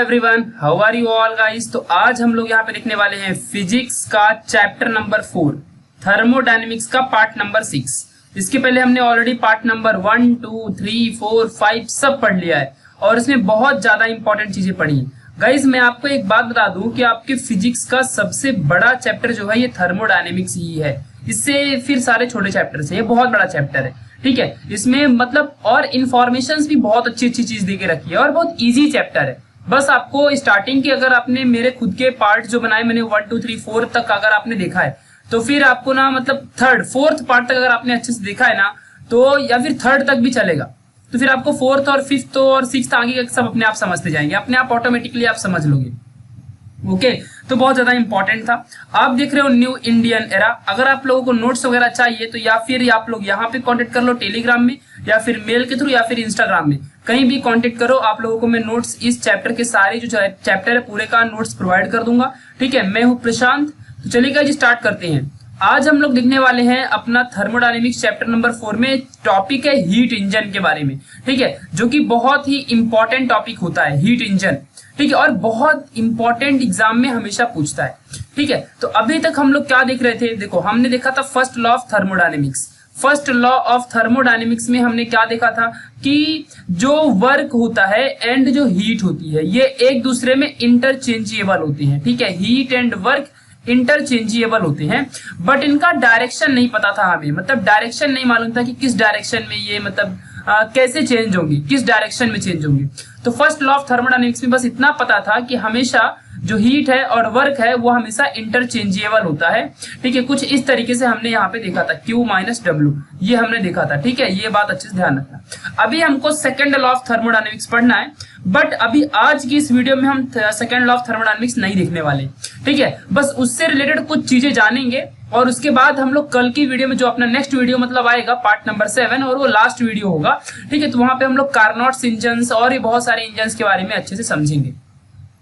Everyone, how are you all guys. तो आज हम लोग यहाँ पे देखने वाले हैं फिजिक्स का चैप्टर नंबर 4 थर्मोडायनेमिक्स का पार्ट नंबर 6। इसके पहले हमने ऑलरेडी पार्ट नंबर 1, 2, 3, 4, 5 सब पढ़ लिया है और इसमें बहुत ज्यादा इंपॉर्टेंट चीजें पढ़ी हैं। गाइस मैं आपको एक बात बता दूं कि आपके फिजिक्स का सबसे बड़ा चैप्टर जो है ये थर्मोडायनेमिक्स ही है। इससे फिर सारे छोटे चैप्टर से ये बहुत बड़ा चैप्टर है, ठीक है। इसमें मतलब और इन्फॉर्मेशन भी बहुत अच्छी अच्छी चीज दे के रखी है और बहुत इजी चैप्टर है। बस आपको स्टार्टिंग के अगर आपने मेरे खुद के पार्ट जो बनाए मैंने 1, 2, 3, 4 तक अगर आपने देखा है तो फिर आपको ना मतलब 3rd, 4th पार्ट तक अगर आपने अच्छे से देखा है ना तो या फिर 3rd तक भी चलेगा तो फिर आपको 4th और 5th और 6th आगे सब अपने आप समझते जाएंगे, अपने आप ऑटोमेटिकली आप समझ लोगे। ओके तो बहुत ज्यादा इंपॉर्टेंट था। आप देख रहे हो न्यू इंडियन एरा। अगर आप लोगों को नोट्स वगैरह चाहिए तो या फिर आप लोग यहाँ पे कांटेक्ट कर लो टेलीग्राम में या फिर मेल के थ्रू या फिर इंस्टाग्राम में, कहीं भी कांटेक्ट करो। आप लोगों को मैं नोट्स इस चैप्टर के सारे जो चैप्टर है पूरे का नोट्स प्रोवाइड कर दूंगा, ठीक है। मैं हूँ प्रशांत। तो चलिए गाइस स्टार्ट करते हैं। आज हम लोग देखने वाले हैं अपना थर्मोडायनेमिक्स चैप्टर नंबर 4 में टॉपिक है हीट इंजन के बारे में, ठीक है, जो कि बहुत ही इंपॉर्टेंट टॉपिक होता है हीट इंजन, ठीक है, और बहुत इंपॉर्टेंट एग्जाम में हमेशा पूछता है, ठीक है। तो अभी तक हम लोग क्या देख रहे थे, देखो हमने देखा था first law of thermodynamics. First law of thermodynamics में हमने क्या देखा था कि जो वर्क होता है एंड जो हीट होती है ये एक दूसरे में इंटरचेंजेबल होते हैं, ठीक है। हीट एंड वर्क इंटरचेंजेबल होते हैं बट इनका डायरेक्शन नहीं पता था हमें, मतलब डायरेक्शन नहीं मालूम था कि किस डायरेक्शन में ये मतलब कैसे चेंज होंगी, किस डायरेक्शन में चेंज होंगी। तो फर्स्ट लॉ ऑफ थर्मोडायनेमिक्स में बस इतना पता था कि हमेशा जो हीट है और वर्क है वो हमेशा इंटरचेंजेबल होता है, ठीक है। कुछ इस तरीके से हमने यहाँ पे देखा था Q - W, ये हमने देखा था, ठीक है। ये बात अच्छे से ध्यान रखना। अभी हमको सेकंड लॉ ऑफ थर्मोडायनेमिक्स पढ़ना है बट अभी आज की इस वीडियो में हम सेकंड लॉ ऑफ थर्मोडायनेमिक्स नहीं देखने वाले, ठीक है। बस उससे रिलेटेड कुछ चीजें जानेंगे और उसके बाद हम लोग कल की वीडियो में जो अपना नेक्स्ट वीडियो मतलब आएगा पार्ट नंबर 7 और वो लास्ट वीडियो होगा, ठीक है। तो वहां पे हम लोग कार्नोट्स इंजन्स और ये बहुत सारे इंजन्स के बारे में अच्छे से समझेंगे।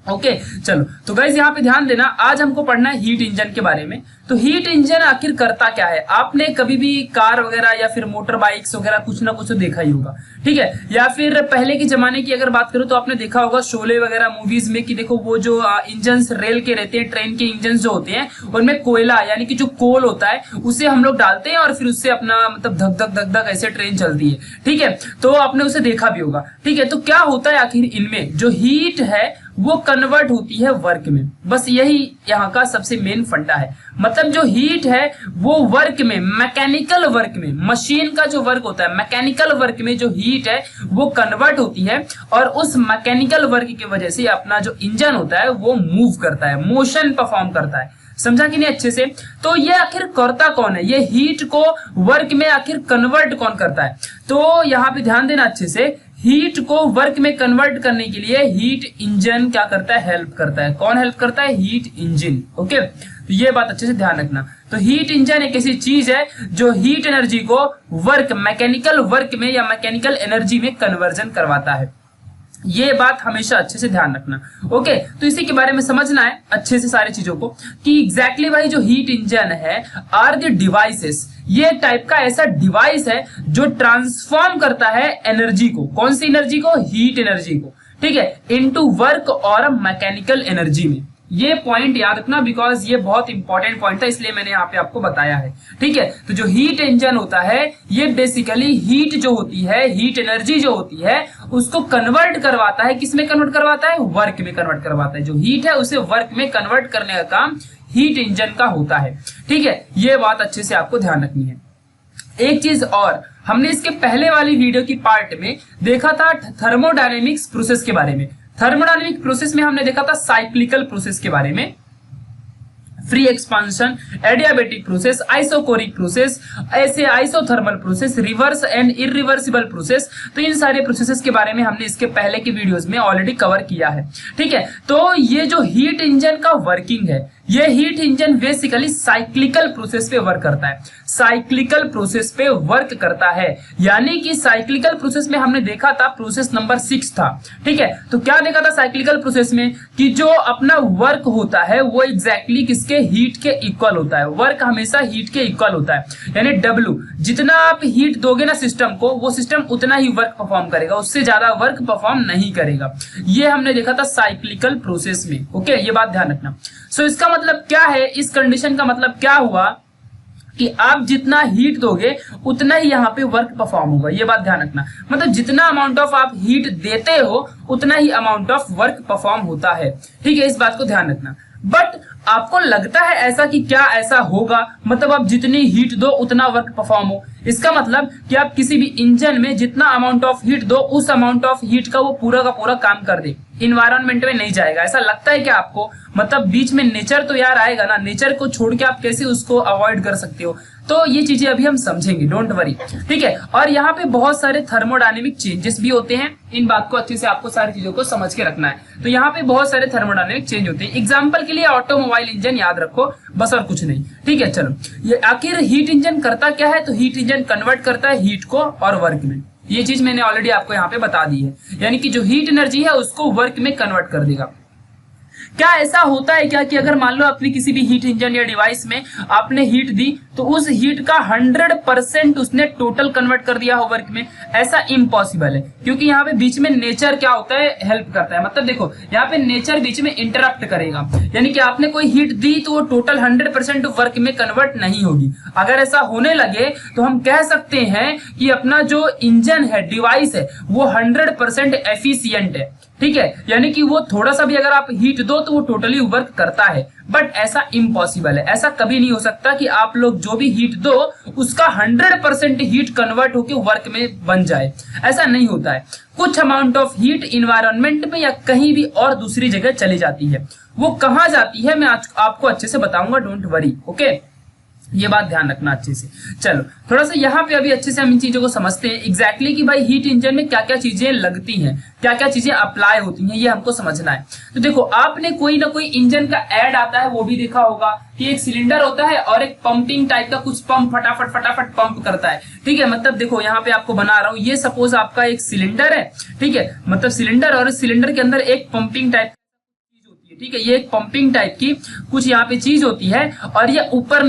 ओके चलो तो गाइस यहाँ पे ध्यान देना, आज हमको पढ़ना है हीट इंजन के बारे में। तो हीट इंजन आखिर करता क्या है। आपने कभी भी कार वगैरह या फिर मोटर बाइक्स वगैरह कुछ ना कुछ तो देखा ही होगा, ठीक है। या फिर पहले के जमाने की अगर बात करूं तो आपने देखा होगा शोले वगैरह मूवीज में कि देखो वो जो इंजन्स रेल के रहते हैं, ट्रेन के इंजन जो होते हैं उनमें कोयला यानी कि जो कोल होता है उसे हम लोग डालते हैं और फिर उससे अपना मतलब धक धक धक धक ऐसे ट्रेन चलती है, ठीक है। तो आपने उसे देखा भी होगा, ठीक है। तो क्या होता है आखिर इनमें जो हीट है वो कन्वर्ट होती है वर्क में, बस यही यहाँ का सबसे मेन फंडा है। मतलब जो हीट है वो वर्क में, मैकेनिकल वर्क में, मशीन का जो वर्क होता है मैकेनिकल वर्क में जो हीट है वो कन्वर्ट होती है और उस मैकेनिकल वर्क की वजह से अपना जो इंजन होता है वो मूव करता है, मोशन परफॉर्म करता है। समझा कि नहीं अच्छे से। तो ये आखिर करता कौन है, ये हीट को वर्क में आखिर कन्वर्ट कौन करता है। तो यहाँ पे ध्यान देना अच्छे से, हीट को वर्क में कन्वर्ट करने के लिए हीट इंजन क्या करता है, हेल्प करता है। कौन हेल्प करता है, हीट इंजन, ओके। तो ये बात अच्छे से ध्यान रखना। तो हीट इंजन एक ऐसी चीज है जो हीट एनर्जी को वर्क, मैकेनिकल वर्क में या मैकेनिकल एनर्जी में कन्वर्जन करवाता है। ये बात हमेशा अच्छे से ध्यान रखना, ओके। तो इसी के बारे में समझना है अच्छे से सारी चीजों को कि एग्जैक्टली भाई जो हीट इंजन है आर द डिवाइसेस, ये टाइप का ऐसा डिवाइस है जो ट्रांसफॉर्म करता है एनर्जी को, कौन सी एनर्जी को, हीट एनर्जी को, ठीक है, इनटू वर्क और मैकेनिकल एनर्जी में। ये पॉइंट याद रखना बिकॉज ये बहुत इंपॉर्टेंट पॉइंट था इसलिए मैंने यहाँ पे आपको बताया है, ठीक है। तो जो हीट इंजन होता है ये बेसिकली हीट जो होती है, हीट एनर्जी जो होती है उसको कन्वर्ट करवाता है। किस में कन्वर्ट करवाता है, वर्क में कन्वर्ट करवाता है। जो हीट है उसे वर्क में कन्वर्ट करने का काम हीट इंजन का होता है, ठीक है। ये बात अच्छे से आपको ध्यान रखनी है। एक चीज और, हमने इसके पहले वाली वीडियो की पार्ट में देखा था थर्मोडायनेमिक्स प्रोसेस के बारे में। थर्मोडायनेमिक प्रोसेस में हमने देखा था साइक्लिकल प्रोसेस के बारे में, free expansion, adiabatic process, isochoric process, ऐसे isothermal process, reverse and irreversible process. तो इन सारे प्रोसेसेस के बारे में हमने इसके पहले की वीडियोस में ऑलरेडी कवर किया है, ठीक है। तो ये जो हीट इंजन का वर्किंग है, ये heat engine basically cyclical process पे वर्क करता है, साइक्लिकल प्रोसेस पे वर्क करता है। यानी कि साइक्लिकल प्रोसेस में हमने देखा था प्रोसेस नंबर 6 था, ठीक है। तो क्या देखा था साइक्लिकल प्रोसेस में कि जो अपना वर्क होता है वो एग्जैक्टली किसके, हीट के इक्वल होता है। वर्क हमेशा हीट के इक्वल होता है, यानी W जितना आप हीट दोगे ना सिस्टम को, वो सिस्टम उतना ही वर्क परफॉर्म करेगा, उससे ज्यादा वर्क परफॉर्म नहीं करेगा। ये हमने देखा था साइक्लिकल प्रोसेस में। ओके, ये बात ध्यान रखना। सो इसका मतलब क्या है, इस कंडीशन का मतलब क्या हुआ कि आप जितना हीट दोगे उतना ही यहाँ पे वर्क परफॉर्म होगा। ये बात ध्यान रखना, मतलब जितना अमाउंट ऑफ आप हीट देते हो उतना ही अमाउंट ऑफ वर्क परफॉर्म होता है, ठीक है। इस बात को ध्यान रखना। बट आपको लगता है ऐसा कि क्या ऐसा होगा, मतलब आप जितनी हीट दो उतना वर्क परफॉर्म हो? इसका मतलब कि आप किसी भी इंजन में जितना अमाउंट ऑफ हीट दो उस अमाउंट ऑफ हीट का वो पूरा का पूरा काम कर दे, इन्वायरमेंट में नहीं जाएगा। ऐसा लगता है क्या आपको? मतलब बीच में नेचर तो यार आएगा ना, नेचर को छोड़ के आप कैसे उसको अवॉइड कर सकते हो? तो ये चीजें अभी हम समझेंगे, डोंट वरी, ठीक है। और यहाँ पे बहुत सारे थर्मोडायनेमिक चेंजेस भी होते हैं, इन बात को अच्छे से आपको सारी चीजों को समझ के रखना है। तो यहाँ पे बहुत सारे थर्मोडायनेमिक चेंज होते हैं। एग्जांपल के लिए ऑटोमोबाइल इंजन याद रखो, बस और कुछ नहीं, ठीक है। चलो, ये आखिर हीट इंजन करता क्या है? तो हीट इंजन कन्वर्ट करता है हीट को और वर्क में। ये चीज मैंने ऑलरेडी आपको यहाँ पे बता दी है, यानी कि जो हीट एनर्जी है उसको वर्क में कन्वर्ट कर देगा। क्या ऐसा होता है क्या कि अगर मान लो अपनी किसी भी हीट इंजन या डिवाइस में आपने हीट दी तो उस हीट का 100% उसने टोटल कन्वर्ट कर दिया हो वर्क में? ऐसा इम्पॉसिबल है, क्योंकि यहाँ पे बीच में नेचर क्या होता है, हेल्प करता है। मतलब देखो यहाँ पे नेचर बीच में इंटरप्ट करेगा, यानी कि आपने कोई हीट दी तो वो टोटल 100% वर्क में कन्वर्ट नहीं होगी। अगर ऐसा होने लगे तो हम कह सकते हैं कि अपना जो इंजन है, डिवाइस है, वो 100% एफिशिएंट है, ठीक है। यानी कि वो थोड़ा सा भी अगर आप हीट दो तो वो टोटली वर्क करता है। बट ऐसा इम्पॉसिबल है, ऐसा कभी नहीं हो सकता कि आप लोग जो भी हीट दो उसका 100% हीट कन्वर्ट होकर वर्क में बन जाए, ऐसा नहीं होता है। कुछ अमाउंट ऑफ हीट इन्वायरमेंट में या कहीं भी और दूसरी जगह चली जाती है। वो कहाँ जाती है मैं आज आपको अच्छे से बताऊंगा, डोंट वरी, ओके। ये बात ध्यान रखना अच्छे से। चलो थोड़ा सा यहाँ पे अभी अच्छे से हम इन चीजों को समझते हैं एग्जैक्टली कि भाई हीट इंजन में क्या क्या चीजें लगती हैं, क्या क्या चीजें अप्लाई होती हैं, ये हमको समझना है। तो देखो, आपने कोई ना कोई इंजन का ऐड आता है वो भी देखा होगा कि एक सिलेंडर होता है और एक पंपिंग टाइप का कुछ पंप फटाफट फटाफट पंप करता है, ठीक है। मतलब देखो यहाँ पे आपको बना रहा हूँ, ये सपोज आपका एक सिलेंडर है, ठीक है। मतलब सिलेंडर, और सिलेंडर के अंदर एक पंपिंग टाइप, ठीक है, ये एक पंपिंग टाइप की कुछ यहाँ पे चीज होती है और ये ऊपर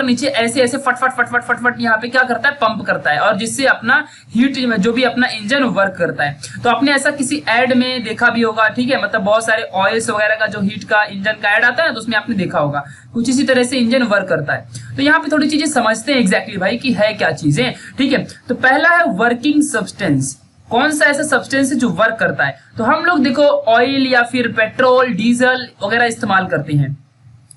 नीचे ऐसे ऐसे फटफट यहाँ पे क्या करता है, पंप करता है, और जिससे अपना हीट जो भी अपना इंजन वर्क करता है। तो आपने ऐसा किसी ऐड में देखा भी होगा, ठीक है। मतलब बहुत सारे ऑयल्स वगैरह का जो हीट का इंजन का ऐड आता है ना, तो उसमें आपने देखा होगा कुछ इसी तरह से इंजन वर्क करता है। तो यहाँ पे थोड़ी चीजें समझते हैं एग्जैक्टली भाई कि है क्या चीजें, ठीक है। तो पहला है वर्किंग सब्सटेंस। कौन सा ऐसा सब्सटेंस है जो वर्क करता है? तो हम लोग देखो ऑयल या फिर पेट्रोल, डीजल वगैरह इस्तेमाल करते हैं,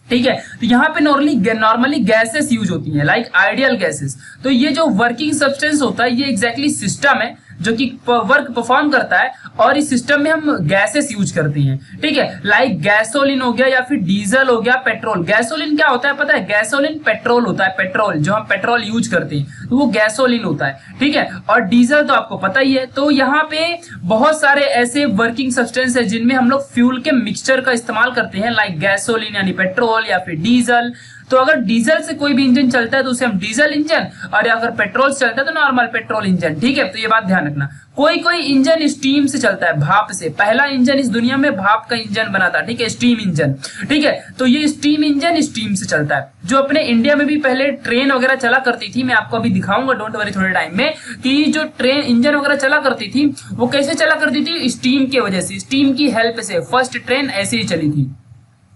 ठीक है। तो यहाँ पे नॉर्मली गैसेस यूज होती हैं, लाइक आइडियल गैसेस। तो ये जो वर्किंग सब्सटेंस होता है ये एग्जैक्टली सिस्टम है जो कि वर्क परफॉर्म करता है, और इस सिस्टम में हम गैसेस यूज करते हैं, ठीक है। लाइक गैसोलिन हो गया या फिर डीजल हो गया, पेट्रोल। गैसोलिन क्या होता है पता है? गैसोलिन पेट्रोल होता है, पेट्रोल जो हम पेट्रोल यूज करते हैं तो वो गैसोलिन होता है, ठीक है। और डीजल तो आपको पता ही है। तो यहाँ पे बहुत सारे ऐसे वर्किंग सब्सटेंस है जिनमें हम लोग फ्यूल के मिक्सचर का इस्तेमाल करते हैं, लाइक गैसोलिन यानी पेट्रोल या फिर डीजल। तो अगर डीजल से कोई भी इंजन चलता है तो उसे हम डीजल इंजन, और अगर पेट्रोल से चलता है तो नॉर्मल पेट्रोल इंजन, ठीक है। तो ये बात ध्यान रखना। कोई कोई इंजन स्टीम से चलता है, भाप से। पहला इंजन इस दुनिया में भाप का इंजन बना था, ठीक है, स्टीम इंजन, ठीक है। तो ये स्टीम इंजन स्टीम से चलता है। जो अपने इंडिया में भी पहले ट्रेन वगैरह चला करती थी, मैं आपको अभी दिखाऊंगा डोंट वरी थोड़े टाइम में, कि जो ट्रेन इंजन वगैरह चला करती थी वो कैसे चला करती थी? स्टीम की वजह से, स्टीम की हेल्प से। फर्स्ट ट्रेन ऐसे ही चली थी,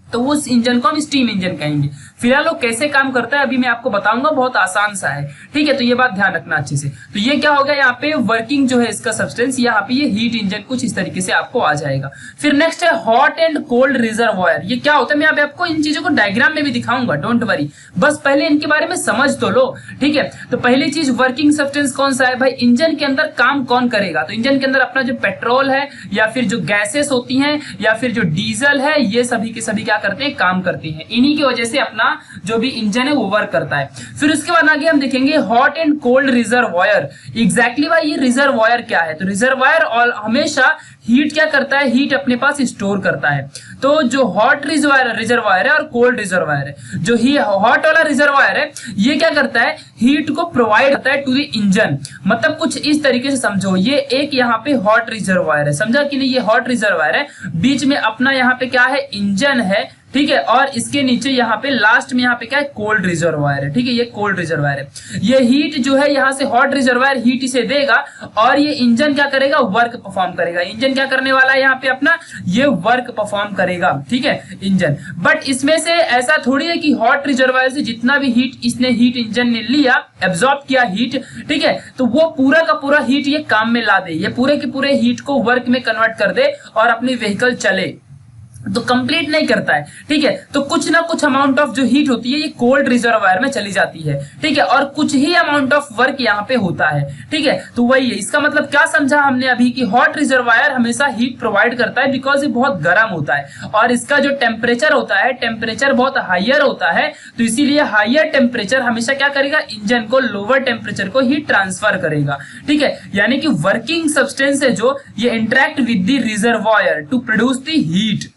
तो उस इंजन को हम स्टीम इंजन कहेंगे। फिलहाल वो कैसे काम करता है अभी मैं आपको बताऊंगा, बहुत आसान सा है, ठीक है। तो ये बात ध्यान रखना अच्छे से। तो ये क्या हो गया यहाँ पे वर्किंग जो है इसका सब्सटेंस, यहाँ पे ये हीट इंजन कुछ इस तरीके से आपको आ जाएगा। फिर नेक्स्ट है हॉट एंड कोल्ड रिजर्वायर। ये क्या होता है मैं आपको इन चीजों को डायग्राम में भी दिखाऊंगा, डोंट वरी, बस पहले इनके बारे में समझ तो लो, ठीक है। तो पहली चीज वर्किंग सब्सटेंस कौन सा है भाई? इंजन के अंदर काम कौन करेगा? तो इंजन के अंदर अपना जो पेट्रोल है या फिर जो गैसेस होती हैं या फिर जो डीजल है, ये सभी के सभी क्या करते हैं? काम करते हैं। इन्हीं की वजह से अपना जो भी इंजन है वो वर्क करता है। फिर उसके बाद आगे हम देखेंगे hot and cold reservoir. Exactly भाई ये रिजर्वायर क्या है? तो रिजर्वायर और हमेशा हीट क्या करता है, हीट अपने पास स्टोर करता है। तो जो हॉट रिजर्वायर है और कोल्ड रिजर्वायर है, जो ही हॉट वाला रिजर्वायर है ये क्या करता है, हीट को प्रोवाइड करता है टू द इंजन। मतलब कुछ इस तरीके से समझो, ये एक यहाँ पे हॉट रिजर्वायर है, समझा कि नहीं, ये हॉट रिजर्वायर है, बीच में अपना यहाँ पे क्या है, इंजन है, ठीक है, और इसके नीचे यहाँ पे लास्ट में यहाँ पे क्या है, कोल्ड रिजर्वायर है, ठीक है, ये कोल्ड रिजर्वायर है। ये हीट जो है यहाँ से हॉट रिजर्वायर हीट इसे देगा और ये इंजन क्या करेगा, वर्क परफॉर्म करेगा। इंजन क्या करने वाला है यहाँ पे अपना, ये वर्क परफॉर्म करेगा, ठीक है, इंजन। बट इसमें से ऐसा थोड़ी है कि हॉट रिजर्वायर से जितना भी हीट इसने हीट इंजन ने लिया, एब्जॉर्ब किया हीट, ठीक है, तो वो पूरा का पूरा हीट ये काम में ला दे, ये पूरे के पूरे हीट को वर्क में कन्वर्ट कर दे और अपनी व्हीकल चले, तो कंप्लीट नहीं करता है, ठीक है। तो कुछ ना कुछ अमाउंट ऑफ जो हीट होती है ये कोल्ड रिजर्वायर में चली जाती है, ठीक है, और कुछ ही अमाउंट ऑफ वर्क यहाँ पे होता है, ठीक है। तो वही है, इसका मतलब क्या समझा हमने अभी कि हॉट रिजर्वायर हमेशा हीट प्रोवाइड करता है बिकॉज ये बहुत गर्म होता है और इसका जो टेम्परेचर होता है, टेम्परेचर बहुत हाइयर होता है, तो इसीलिए हाइयर टेम्परेचर हमेशा क्या करेगा, इंजन को लोअर टेम्परेचर को हीट ट्रांसफर करेगा, ठीक है। यानी कि वर्किंग सब्सटेंस है जो ये interact with the reservoir to produce the heat.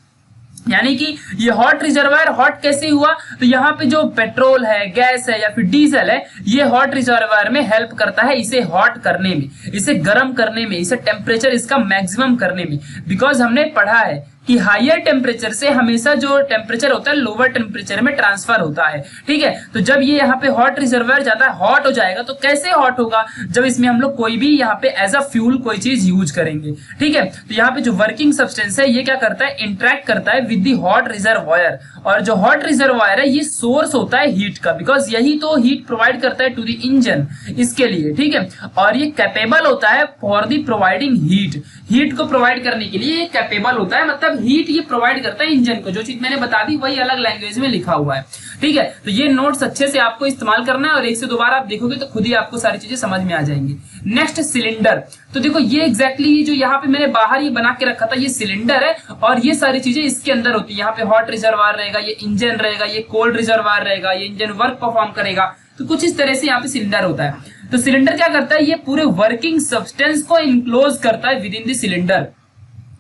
यानी कि ये हॉट रिजर्वायर हॉट कैसे हुआ, तो यहाँ पे जो पेट्रोल है, गैस है या फिर डीजल है, ये हॉट रिजर्वायर में हेल्प करता है इसे हॉट करने में, इसे गर्म करने में, इसे टेम्परेचर इसका मैक्सिमम करने में। बिकॉज हमने पढ़ा है कि हायर टेम्परेचर से हमेशा जो टेम्परेचर होता है लोअर टेम्परेचर में ट्रांसफर होता है, ठीक है। तो जब ये यहाँ पे हॉट रिजर्वायर जाता है, हॉट हो जाएगा, तो कैसे हॉट होगा, जब इसमें हम लोग कोई भी यहाँ पे एज अ फ्यूल कोई चीज यूज करेंगे, ठीक है। तो यहाँ पे जो वर्किंग सब्सटेंस है ये क्या करता है, इंटरेक्ट करता है विद द हॉट रिजर्वायर, और जो हॉट रिजर्वायर है ये सोर्स होता है हीट का, बिकॉज यही तो हीट प्रोवाइड करता है टू द इंजन इसके लिए, ठीक है। और ये कैपेबल होता है for the providing heat, heat को प्रोवाइड करने के लिए ये कैपेबल होता है, मतलब हीट ये प्रोवाइड करता है इंजन को। जो चीज मैंने बता दी वही अलग लैंग्वेज में लिखा हुआ है, ठीक है। तो ये नोट्स अच्छे से आपको इस्तेमाल करना है और एक से दो बार आप देखोगे तो खुद ही आपको सारी चीजें समझ में आ जाएंगी। नेक्स्ट सिलेंडर, तो देखो ये एग्जैक्टली जो यहाँ पे मैंने बाहर ये बना के रखा था ये सिलेंडर है और ये सारी चीजें इसके अंदर होती है। यहाँ पे हॉट रिजर्वायर रहेगा, ये इंजन रहेगा, ये कोल्ड रिजर्वायर रहेगा, ये इंजन वर्क परफॉर्म करेगा, तो कुछ इस तरह से यहाँ पे सिलेंडर होता है। तो सिलेंडर क्या करता है, ये पूरे वर्किंग सब्सटेंस को इनक्लोज करता है विद इन द सिलेंडर,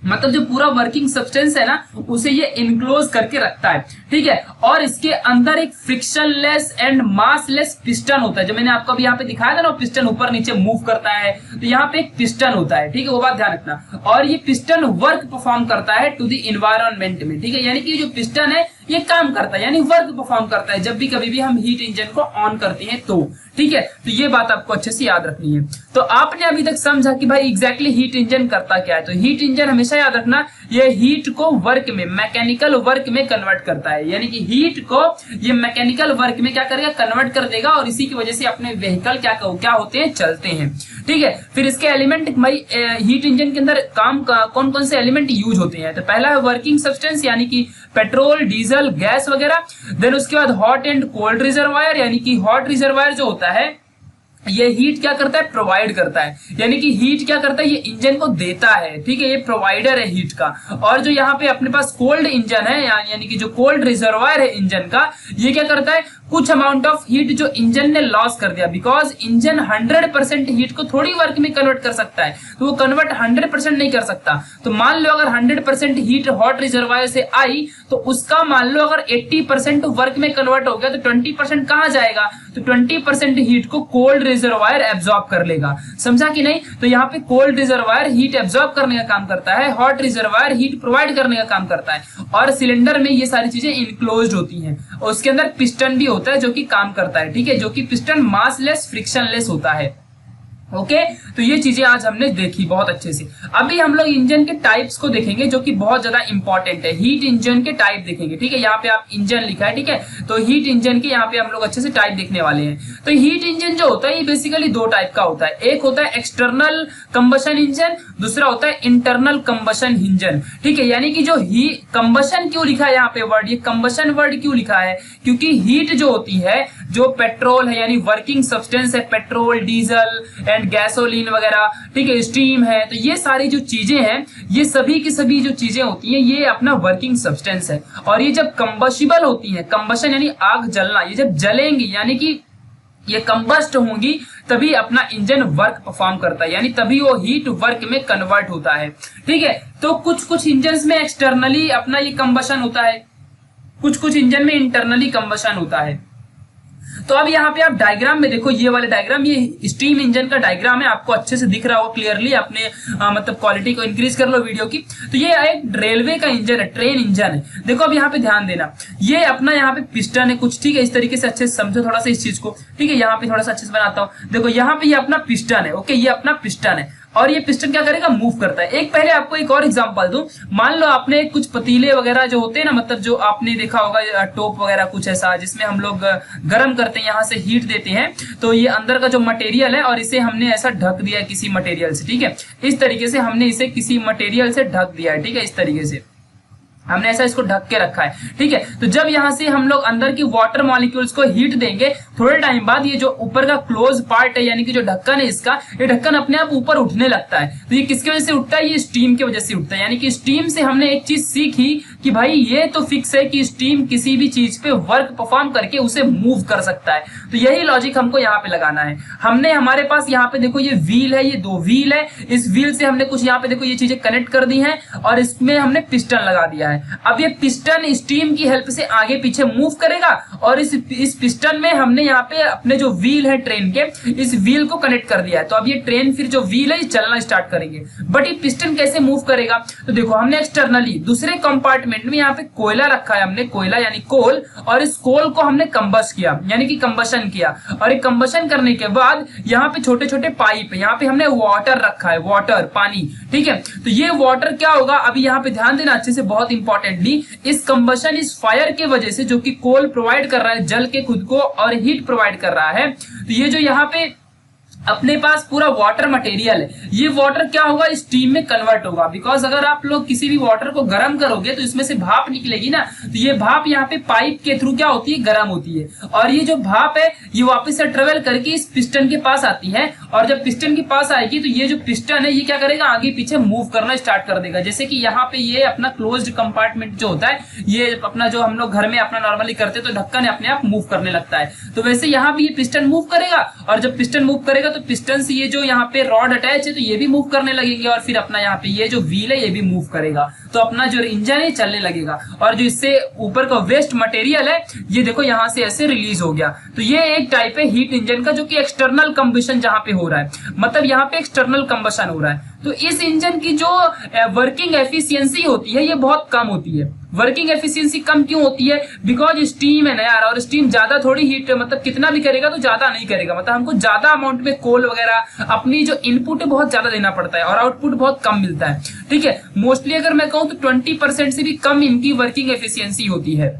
मतलब जो पूरा वर्किंग सब्सटेंस है ना उसे ये इनक्लोज करके रखता है, ठीक है। और इसके अंदर एक फ्रिक्शनलेस एंड मासलेस पिस्टन होता है, जो मैंने आपको अभी यहाँ पे दिखाया था ना, पिस्टन ऊपर नीचे मूव करता है, तो यहाँ पे एक पिस्टन होता है, ठीक है, वो बात ध्यान रखना। और ये पिस्टन वर्क परफॉर्म करता है टू द इन्वायरमेंट में, ठीक है, यानी कि जो पिस्टन है ये काम करता है, यानी वर्क परफॉर्म करता है जब भी कभी भी हम हीट इंजन को ऑन करते हैं तो, ठीक है। तो ये बात आपको अच्छे से याद रखनी है। तो आपने अभी तक समझा कि भाई एग्जैक्टली हीट इंजन करता क्या है। तो हीट इंजन हमेशा याद रखना, ये हीट को वर्क में, मैकेनिकल वर्क में कन्वर्ट करता है, यानी कि हीट को ये मैकेनिकल वर्क में क्या करेगा, कन्वर्ट कर देगा, और इसी की वजह से अपने व्हीकल क्या होते हैं, चलते हैं, ठीक है। फिर इसके एलिमेंट भाई हीट इंजन के अंदर काम कौन कौन से एलिमेंट यूज होते हैं, तो पहला है वर्किंग सब्सटेंस यानी कि पेट्रोल, डीजल, गैस वगैरह। देन उसके बाद हॉट एंड कोल्ड रिजर्वायर, यानी कि हॉट रिजर्वायर जो होता है ये हीट क्या करता है, प्रोवाइड करता है, यानी कि हीट क्या करता है, ये इंजन को देता है, ठीक है, ये प्रोवाइडर है हीट का। और जो यहाँ पे अपने पास कोल्ड इंजन है यानी कि जो कोल्ड रिजर्वायर है इंजन का, ये क्या करता है, कुछ अमाउंट ऑफ हीट जो इंजन ने लॉस कर दिया, बिकॉज इंजन 100% हीट को थोड़ी वर्क में कन्वर्ट कर सकता है, तो वो कन्वर्ट 100% नहीं कर सकता। तो मान लो अगर 100% हीट हॉट रिजर्वायर से आई, तो उसका मान लो अगर 80% वर्क में कन्वर्ट हो गया, तो 20% कहाँ जाएगा, तो 20% हीट को कोल्ड रिजर्वायर एब्जॉर्ब कर लेगा, समझा कि नहीं। तो यहाँ पे कोल्ड रिजर्वायर हीट एब्जॉर्ब करने का काम करता है, हॉट रिजर्वायर हीट प्रोवाइड करने का काम करता है, और सिलेंडर में ये सारी चीजें इनक्लोज्ड होती हैं, और उसके अंदर पिस्टन भी होता है जो कि काम करता है, ठीक है, जो कि पिस्टन मासलेस फ्रिक्शनलेस होता है। ओके, तो ये चीजें आज हमने देखी बहुत अच्छे से। अभी हम लोग इंजन के टाइप्स को देखेंगे जो कि बहुत ज्यादा इंपॉर्टेंट है। हीट इंजन के टाइप देखेंगे, ठीक है, यहाँ पे आप इंजन लिखा है, ठीक है, तो हीट इंजन के यहाँ पे हम लोग अच्छे से टाइप देखने वाले हैं। तो हीट इंजन जो होता है ये बेसिकली दो टाइप का होता है, एक होता है एक्सटर्नल कंबशन इंजन, दूसरा होता है इंटरनल कंबशन इंजन, ठीक है। यानी कि जो कंबशन क्यों लिखा है यहाँ पे वर्ड, ये कंबशन वर्ड क्यों लिखा है, क्योंकि हीट जो होती है, जो पेट्रोल है यानी वर्किंग सब्सटेंस है, पेट्रोल, डीजल एंड गैसोलीन वगैरह, ठीक है, स्टीम है, तो ये सारी जो चीजें हैं, ये सभी की सभी जो चीजें होती हैं ये अपना वर्किंग सब्सटेंस है। और ये जब कंबशिबल होती है, कंबशन यानी आग जलना, ये जब जलेंगी यानी कि ये कंबस्ट होंगी तभी अपना इंजन वर्क परफॉर्म करता है, यानी तभी वो हीट वर्क में कन्वर्ट होता है। ठीक है, तो कुछ कुछ इंजन में एक्सटर्नली अपना ये कंबशन होता है, कुछ कुछ इंजन में इंटरनली कंबशन होता है। तो अब यहाँ पे आप डायग्राम में देखो, ये वाले डायग्राम, ये स्टीम इंजन का डायग्राम है, आपको अच्छे से दिख रहा होगा क्लियरली। अपने मतलब क्वालिटी को इंक्रीज कर लो वीडियो की। तो ये एक रेलवे का इंजन है, ट्रेन इंजन है। देखो अब यहाँ पे ध्यान देना, ये अपना यहाँ पे पिस्टन है कुछ, ठीक है, इस तरीके से अच्छे से समझो थोड़ा सा इस चीज को। ठीक है, यहाँ पे थोड़ा सा अच्छे से बनाता हूँ। देखो यहाँ पे ये अपना पिस्टन है, ओके, ये अपना पिस्टन है और ये पिस्टन क्या करेगा, मूव करता है। एक पहले आपको एक और एग्जांपल दूं, मान लो आपने कुछ पतीले वगैरह जो होते हैं ना, मतलब जो आपने देखा होगा टोप वगैरह कुछ ऐसा, जिसमें हम लोग गर्म करते हैं, यहाँ से हीट देते हैं, तो ये अंदर का जो मटेरियल है और इसे हमने ऐसा ढक दिया है किसी मटेरियल से। ठीक है, इस तरीके से हमने इसे किसी मटेरियल से ढक दिया है। ठीक है, इस तरीके से हमने ऐसा इसको ढक के रखा है। ठीक है, तो जब यहाँ से हम लोग अंदर की वाटर मॉलिक्यूल्स को हीट देंगे, थोड़े टाइम बाद ये जो ऊपर का क्लोज पार्ट है, यानी कि जो ढक्कन है इसका, ये ढक्कन अपने आप ऊपर उठने लगता है। तो ये किसकी वजह से उठता है, ये स्टीम की वजह से उठता है। यानी कि स्टीम से हमने एक चीज सीखी कि भाई ये तो फिक्स है कि स्टीम किसी भी चीज पे वर्क परफॉर्म करके उसे मूव कर सकता है। तो यही लॉजिक हमको यहाँ पे लगाना है। हमने हमारे पास यहाँ पे देखो ये व्हील है, ये 2 व्हील है, इस व्हील से हमने कुछ यहाँ पे देखो ये चीजें कनेक्ट कर दी हैं और इसमें हमने पिस्टन लगा दिया है। अब ये पिस्टन स्टीम की हेल्प से आगे पीछे मूव करेगा और इस पिस्टन में हमने यहाँ पे अपने जो व्हील है ट्रेन के, इस व्हील को कनेक्ट कर दिया है। तो अब ये ट्रेन फिर जो व्हील है चलना स्टार्ट करेंगे। बट ये पिस्टन कैसे मूव करेगा, तो देखो हमने एक्सटर्नली दूसरे कंपार्टमेंट में यहाँ पे कोयला रखा है, हमने कोयला यानी कोल, और इस कोल को हमने कंबस्ट किया यानी कि कंबशन किया। और ये कंबशन करने के बाद यहाँ पे छोटे छोटे पाइप है, यहाँ पे हमने वाटर रखा है, वाटर पानी। ठीक है, तो ये वाटर क्या होगा, अभी यहाँ पे ध्यान देना अच्छे से, बहुत इंपॉर्टेंटली, इस कंबशन इस फायर के वजह से, जो कि कोल प्रोवाइड कर रहा है जल के खुद को और हीट प्रोवाइड कर रहा है, तो ये जो यहाँ पे अपने पास पूरा वाटर मटेरियल है, ये वाटर क्या होगा, स्टीम में कन्वर्ट होगा। बिकॉज अगर आप लोग किसी भी वाटर को गर्म करोगे तो इसमें से भाप निकलेगी ना, तो ये भाप यहाँ पे पाइप के थ्रू क्या होती है, गर्म होती है। और ये जो भाप है ये वापस से ट्रेवल करके इस पिस्टन के पास आती है, और जब पिस्टन के पास आएगी तो ये जो पिस्टन है ये क्या करेगा, आगे पीछे मूव करना स्टार्ट कर देगा। जैसे कि यहाँ पे ये अपना क्लोज्ड कंपार्टमेंट जो होता है, ये अपना जो हम लोग घर में अपना नॉर्मली करते हैं तो ढक्कन अपने आप मूव करने लगता है, तो वैसे यहाँ पे ये पिस्टन मूव करेगा। और जब पिस्टन मूव करेगा तो पिस्टन से ये जो यहाँ पे रॉड अटैच है तो ये भी मूव करने लगेंगे, और फिर अपना यहाँ पे ये जो व्हील है ये भी मूव करेगा, तो अपना जो इंजन है चलने लगेगा। और जो इससे ऊपर का वेस्ट मटेरियल है ये देखो यहाँ से ऐसे रिलीज हो गया। तो ये एक टाइप है हीट इंजन का, जो कि एक्सटर्नल कंबशन जहाँ पे हो रहा है, मतलब यहाँ पे एक्सटर्नल कंबशन हो रहा है। तो इस इंजन की जो वर्किंग एफिशिएंसी होती है ये बहुत कम होती है। वर्किंग एफिशिएंसी कम क्यों होती है, बिकॉज स्टीम है ना यार, और स्टीम ज्यादा थोड़ी हीट, मतलब कितना भी करेगा तो ज्यादा नहीं करेगा, मतलब हमको ज्यादा अमाउंट में कोल वगैरह अपनी जो इनपुट है बहुत ज्यादा देना पड़ता है और आउटपुट बहुत कम मिलता है। ठीक है, मोस्टली अगर मैं कहूँ तो 20% से भी कम इनकी वर्किंग एफिशिएंसी होती है।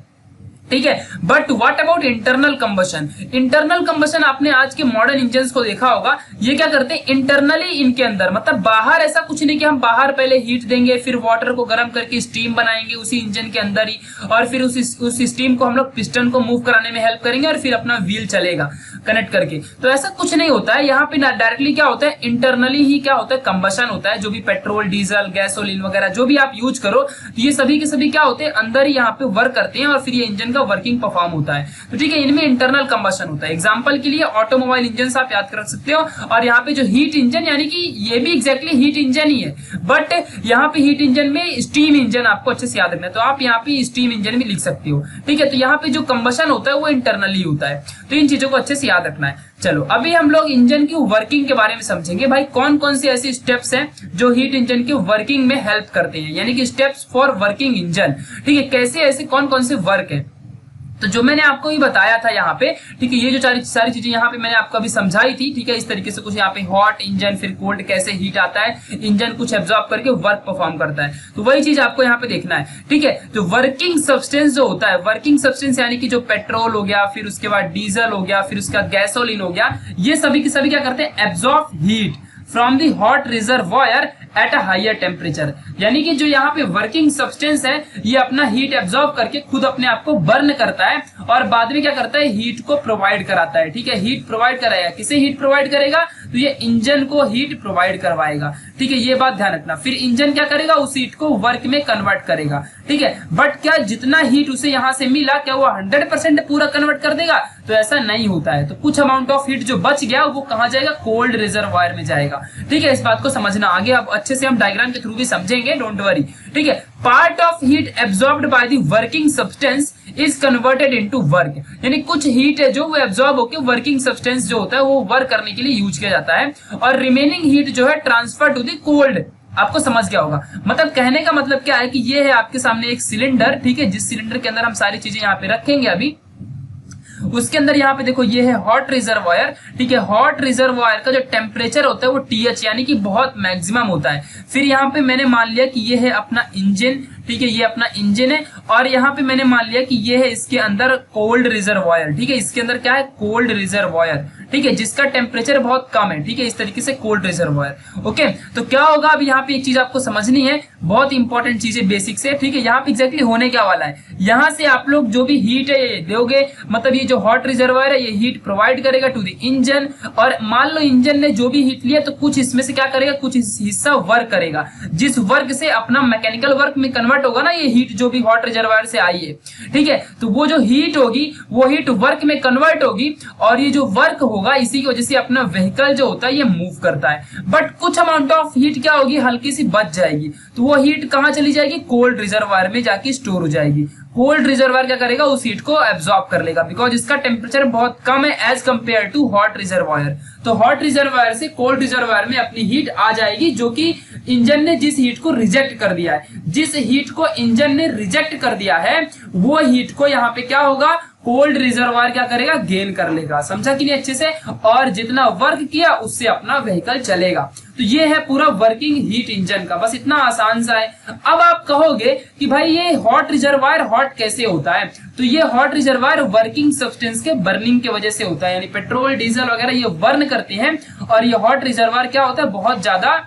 ठीक है, but what about internal combustion. Internal combustion आपने आज के मॉडर्न इंजन्स को देखा होगा, ये क्या करते हैं इंटरनली, इनके अंदर, मतलब बाहर ऐसा कुछ नहीं कि हम बाहर पहले हीट देंगे फिर वाटर को गर्म करके स्टीम बनाएंगे उसी इंजन के अंदर ही, और फिर उस स्टीम को हम लोग पिस्टन को मूव कराने में हेल्प करेंगे और फिर अपना व्हील चलेगा कनेक्ट करके। तो ऐसा कुछ नहीं होता है, यहाँ पे डायरेक्टली क्या होता है, इंटरनली ही क्या होता है, कंबशन होता है। जो भी पेट्रोल, डीजल, गैसोलीन वगैरह जो भी आप यूज करो, तो ये सभी के सभी क्या होते हैं, अंदर ही यहाँ पे वर्क करते हैं और फिर ये इंजन वर्किंग परफॉर्म होता है। तो ठीक है, इनमें इंटरनल कंबशन होता है। एग्जांपल के लिए ऑटोमोबाइल इंजन आप याद कर सकते हो, और यहाँ पे जो हीट इंजन, यानी कि ये भी एग्जैक्टली हीट इंजन ही है, बट यहाँ पे हीट इंजन में स्टीम इंजन आपको अच्छे से याद रखना है, तो आप यहाँ पे स्टीम इंजन भी लिख सकते हो। ठीक है, तो यहाँ पे जो कंबशन होता है वो इंटरनली होता है, तो इन चीजों को अच्छे से याद रखना है। चलो अभी हम लोग इंजन की वर्किंग के बारे में समझेंगे। भाई कौन कौन से ऐसे स्टेप्स हैं जो हीट इंजन की वर्किंग में हेल्प करते हैं, यानी कि स्टेप्स फॉर वर्किंग इंजन। ठीक है, कैसे ऐसे कौन कौन से वर्क है, तो जो मैंने आपको ही बताया था यहाँ पे। ठीक है, ये जो सारी चीजें यहाँ पे मैंने आपको अभी समझाई थी। ठीक है, इस तरीके से कुछ यहाँ पे हॉट इंजन, फिर कोल्ड, कैसे हीट आता है, इंजन कुछ एब्जॉर्ब करके वर्क परफॉर्म करता है, तो वही चीज आपको यहाँ पे देखना है। ठीक है, तो वर्किंग सब्सटेंस जो होता है, वर्किंग सब्सटेंस यानी कि जो पेट्रोल हो गया, फिर उसके बाद डीजल हो गया, फिर उसका गैसोलीन हो गया, ये सभी के सभी क्या करते हैं, absorb heat from the hot reservoir at a higher temperature. यानी कि जो यहाँ पे वर्किंग सब्सटेंस है ये अपना हीट एब्जॉर्ब करके खुद अपने आप को बर्न करता है और बाद में क्या करता है, हीट को प्रोवाइड कराता है। ठीक है, हीट प्रोवाइड कराएगा। किसे हीट प्रोवाइड करेगा, तो ये इंजन को हीट प्रोवाइड करवाएगा। ठीक है, ये बात ध्यान रखना। फिर इंजन क्या करेगा, उस हीट को वर्क में कन्वर्ट करेगा। ठीक है, बट क्या जितना हीट उसे यहाँ से मिला क्या वो 100% पूरा कन्वर्ट कर देगा, तो ऐसा नहीं होता है। तो कुछ अमाउंट ऑफ हीट जो बच गया वो कहाँ जाएगा, कोल्ड रिजर्वायर में जाएगा। ठीक है, इस बात को समझना। आगे अब अच्छे से हम डायग्राम के थ्रू भी समझेंगे, डोंट वरी। ठीक है, part of heat absorbed by the working substance is converted into work, यानी कुछ हीट है जो वो एब्जॉर्ब होकर वर्किंग सब्सटेंस जो होता है वो वर्क करने के लिए यूज किया जाता है, और रिमेनिंग हीट जो है ट्रांसफर टू द कोल्ड। आपको समझ गया होगा। मतलब कहने का मतलब क्या है कि ये है आपके सामने एक सिलेंडर। ठीक है, जिस सिलेंडर के अंदर हम सारी चीजें यहाँ पे रखेंगे अभी, उसके अंदर यहाँ पे देखो ये है हॉट रिजर्वायर। ठीक है, हॉट रिजर्वायर का जो टेम्परेचर होता है वो TH यानी कि बहुत मैक्सिमम होता है। फिर यहाँ पे मैंने मान लिया कि ये है अपना इंजन। ठीक है, ये अपना इंजन है, और यहाँ पे मैंने मान लिया कि ये है इसके अंदर कोल्ड रिजर्वायर। ठीक है, इसके अंदर क्या है, कोल्ड रिजर्वायर। ठीक है, जिसका टेम्परेचर बहुत कम है। ठीक है, इस तरीके से कोल्ड रिजर्वायर। ओके, तो क्या होगा, अब यहाँ पे एक चीज आपको समझनी है, बहुत इंपॉर्टेंट चीज है, बेसिक से। ठीक है, यहाँ पे एग्जैक्टली होने क्या वाला है, यहाँ से आप लोग जो भी हीट है दोगे, मतलब ये जो हॉट रिजर्वायर है ये हीट प्रोवाइड करेगा टू द इंजन, और मान लो इंजन ने जो भी हीट लिया तो कुछ इसमें से क्या करेगा, कुछ हिस्सा वर्क करेगा, जिस वर्क से अपना मैकेनिकल वर्क में कन्वर्ट होगा ना ये हीट जो भी हॉट रिजर्वायर से आई है। ठीक है, तो वो जो हीट होगी वो हीट वर्क में कन्वर्ट होगी, और ये जो वर्क होगा इसी की वजह से अपना व्हीकल जो होता है ये मूव करता है। बट कुछ अमाउंट ऑफ हीट क्या होगी, हल्की सी बच जाएगी, तो वो हीट कहाँ चली जाएगी, कोल्ड रिजर्वायर में जाके स्टोर हो जाएगी। कोल्ड रिजर्वायर क्या करेगा, उस हीट को एब्जॉर्ब कर लेगा, बिकॉज इसका टेम्परेचर बहुत कम है as compare to hot reservoir. तो हॉट रिजर्वायर से कोल्ड रिजर्वायर में अपनी हीट आ जाएगी, जो कि इंजन ने जिस हीट को रिजेक्ट कर दिया है, जिस हीट को इंजन ने रिजेक्ट कर दिया है वो हीट को यहाँ पे क्या होगा, कोल्ड रिजर्वायर क्या करेगा, गेन कर लेगा। समझा कि नहीं अच्छे से, और जितना वर्क किया उससे अपना व्हीकल चलेगा। तो ये है पूरा वर्किंग हीट इंजन का, बस इतना आसान सा है। अब आप कहोगे कि भाई ये हॉट रिजर्वायर हॉट कैसे होता है, तो ये हॉट रिजर्वायर वर्किंग सब्सटेंस के बर्निंग की वजह से होता है, यानी पेट्रोल डीजल वगैरह ये बर्न करते हैं, और ये हॉट रिजर्वायर क्या होता है, बहुत ज्यादा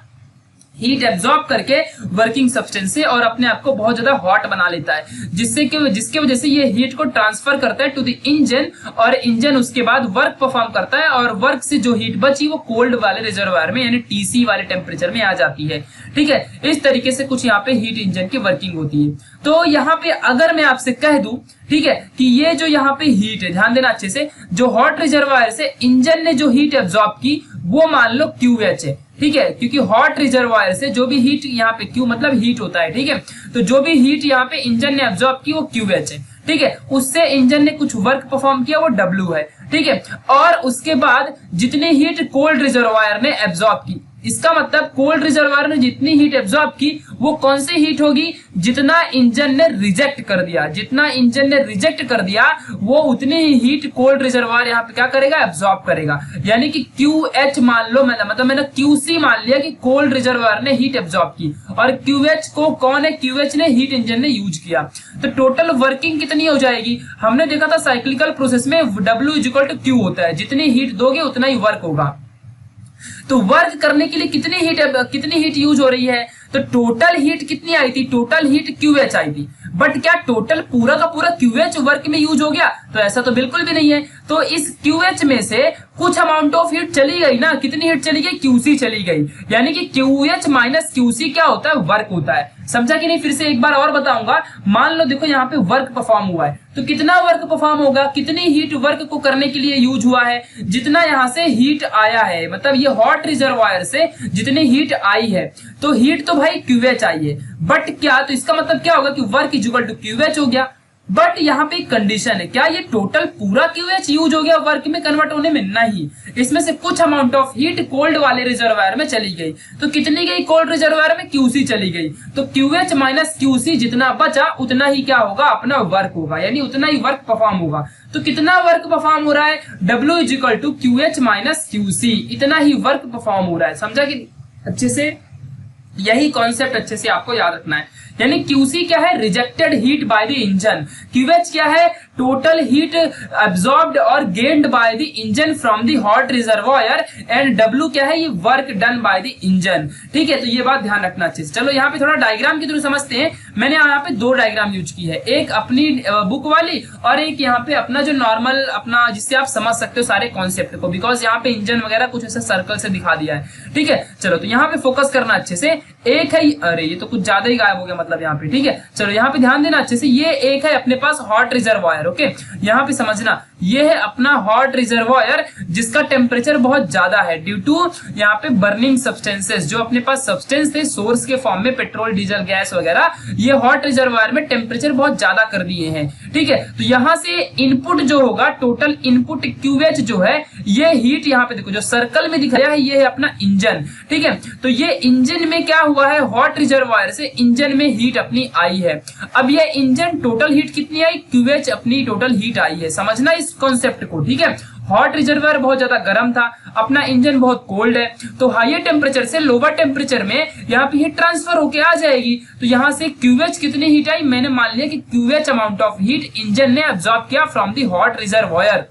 हीट एब्जॉर्ब करके वर्किंग सब्सटेंस से और अपने आप को बहुत ज्यादा हॉट बना लेता है, जिसके वजह से ये हीट को ट्रांसफर करता है टू द इंजन, और इंजन उसके बाद वर्क परफॉर्म करता है, और वर्क से जो हीट बची वो कोल्ड वाले रिजर्वायर में यानी TC वाले टेम्परेचर में आ जाती है। ठीक है, इस तरीके से कुछ यहाँ पे हीट इंजन की वर्किंग होती है। तो यहाँ पे अगर मैं आपसे कह दूं, ठीक है, कि ये जो यहाँ पे हीट है, ध्यान देना अच्छे से, जो हॉट रिजर्वायर से इंजन ने जो हीट एब्जॉर्ब की वो मान लो QH है। ठीक है, क्योंकि हॉट रिजर्वायर से जो भी हीट यहाँ पे Q मतलब हीट होता है। ठीक है, तो जो भी हीट यहाँ पे इंजन ने एब्जॉर्ब की वो QH है। ठीक है, उससे इंजन ने कुछ वर्क परफॉर्म किया वो W है। ठीक है, और उसके बाद जितनी हीट कोल्ड रिजर्वायर ने एब्जॉर्ब की, इसका मतलब कोल्ड रिजर्वायर ने जितनी हीट एब्जॉर्ब की वो कौन सी हीट होगी, जितना इंजन ने रिजेक्ट कर दिया, जितना इंजन ने रिजेक्ट कर दिया वो उतनी ही हीट कोल्ड रिजर्वायर यहाँ पे क्या करेगा, एब्जॉर्ब करेगा। यानी कि QH मान लो, मतलब मैंने QC मान लिया कि कोल्ड रिजर्वायर ने हीट एब्जॉर्ब की, और QH को कौन है, QH ने हीट इंजन ने यूज किया। तो टोटल वर्किंग कितनी हो जाएगी, हमने देखा था साइक्लिकल प्रोसेस में W = Q होता है, जितनी हीट दोगे उतना ही वर्क होगा। तो वर्क करने के लिए कितनी हीट यूज हो रही है, तो टोटल हीट कितनी आई थी, टोटल हीट QH आई थी। बट क्या टोटल पूरा का पूरा QH वर्क में यूज हो गया, तो ऐसा तो बिल्कुल भी नहीं है। तो इस QH में से कुछ अमाउंट ऑफ हीट चली गई ना, कितनी हीट चली गई, QC चली गई, यानी कि QH माइनस QC क्या होता है, वर्क होता है। समझा कि नहीं, फिर से एक बार और बताऊंगा। मान लो देखो यहाँ पे वर्क परफॉर्म हुआ है, तो कितना वर्क परफॉर्म होगा, कितनी हीट वर्क को करने के लिए यूज हुआ है, जितना यहाँ से हीट आया है, मतलब ये हॉट रिजर्वायर से जितनी हीट आई है, तो हीट तो भाई QH आई है, बट क्या, तो इसका मतलब क्या होगा कि वर्क इक्वल टू QH हो गया। बट यहाँ पे कंडीशन है, क्या ये टोटल पूरा QH यूज हो गया वर्क में कन्वर्ट होने में, नहीं, इसमें से कुछ अमाउंट ऑफ हीट कोल्ड वाले रिजर्वायर में चली गई। तो कितनी गई कोल्ड रिजर्वायर में, QC चली गई। तो QH माइनस QC जितना बचा उतना ही क्या होगा, अपना वर्क होगा, यानी उतना ही वर्क परफॉर्म होगा। तो कितना वर्क परफॉर्म हो रहा है, W = QH माइनस QC, इतना ही वर्क परफॉर्म हो रहा है। समझा कि अच्छे से, यही कॉन्सेप्ट अच्छे से आपको याद रखना है। यानी क्यूसी क्या है, rejected heat by the engine, QH क्या है, टोटल हीट अब्सॉर्ब्ड और gained by the engine from the hot reservoir, and W क्या है, ये work done by the engine. ठीक है, तो ये बात ध्यान रखना चाहिए। चलो यहाँ पे थोड़ा डायग्राम के थ्रू समझते हैं। मैंने यहाँ पे दो डायग्राम यूज की है, एक अपनी बुक वाली और एक यहाँ पे अपना जो नॉर्मल अपना, जिससे आप समझ सकते हो सारे कॉन्सेप्ट को, बिकॉज यहाँ पे इंजन वगैरह कुछ ऐसे सर्कल से दिखा दिया है। ठीक है, चलो तो यहाँ पे फोकस करना अच्छे से। एक है, अरे ये तो कुछ ज्यादा ही गायब हो गया मतलब यहाँ पे। ठीक है, चलो यहाँ पे ध्यान देना अच्छे से। ये एक है अपने पास हॉट रिजर्वायर। ओके, यहाँ पे समझना, ये है अपना हॉट रिजर्वायर जिसका टेम्परेचर बहुत ज्यादा है ड्यू टू यहाँ पे बर्निंग सब्सटेंसेस, जो अपने पास सब्सटेंस थे सोर्स के फॉर्म में, पेट्रोल डीजल गैस वगैरह, ये हॉट रिजर्वायर में टेम्परेचर बहुत ज्यादा कर दिए हैं। ठीक है, तो यहाँ से इनपुट जो होगा, टोटल इनपुट क्यूएच जो है, ये हीट यहाँ पे देखो जो सर्कल में दिखाया है, ये है अपना इंजन। ठीक है, तो ये इंजन में क्या हुआ है, हॉट रिजर्वायर से इंजन में हीट अपनी आई है। अब ये इंजन टोटल हीट कितनी आई, क्यूएच अपनी टोटल हीट आई है। समझना इस कॉन्सेप्ट को। ठीक है, हॉट रिजर्वायर बहुत ज्यादा गर्म था, अपना इंजन बहुत कोल्ड है, तो हायर टेम्परेचर से लोअर टेम्परेचर में यहाँ पे हीट ट्रांसफर होके आ जाएगी। तो यहाँ से क्यूएच कितनी हीट आई, मैंने मान लिया कि QH amount of heat engine ने एब्जॉर्ब किया फ्रॉम दी हॉट रिजर्वायर,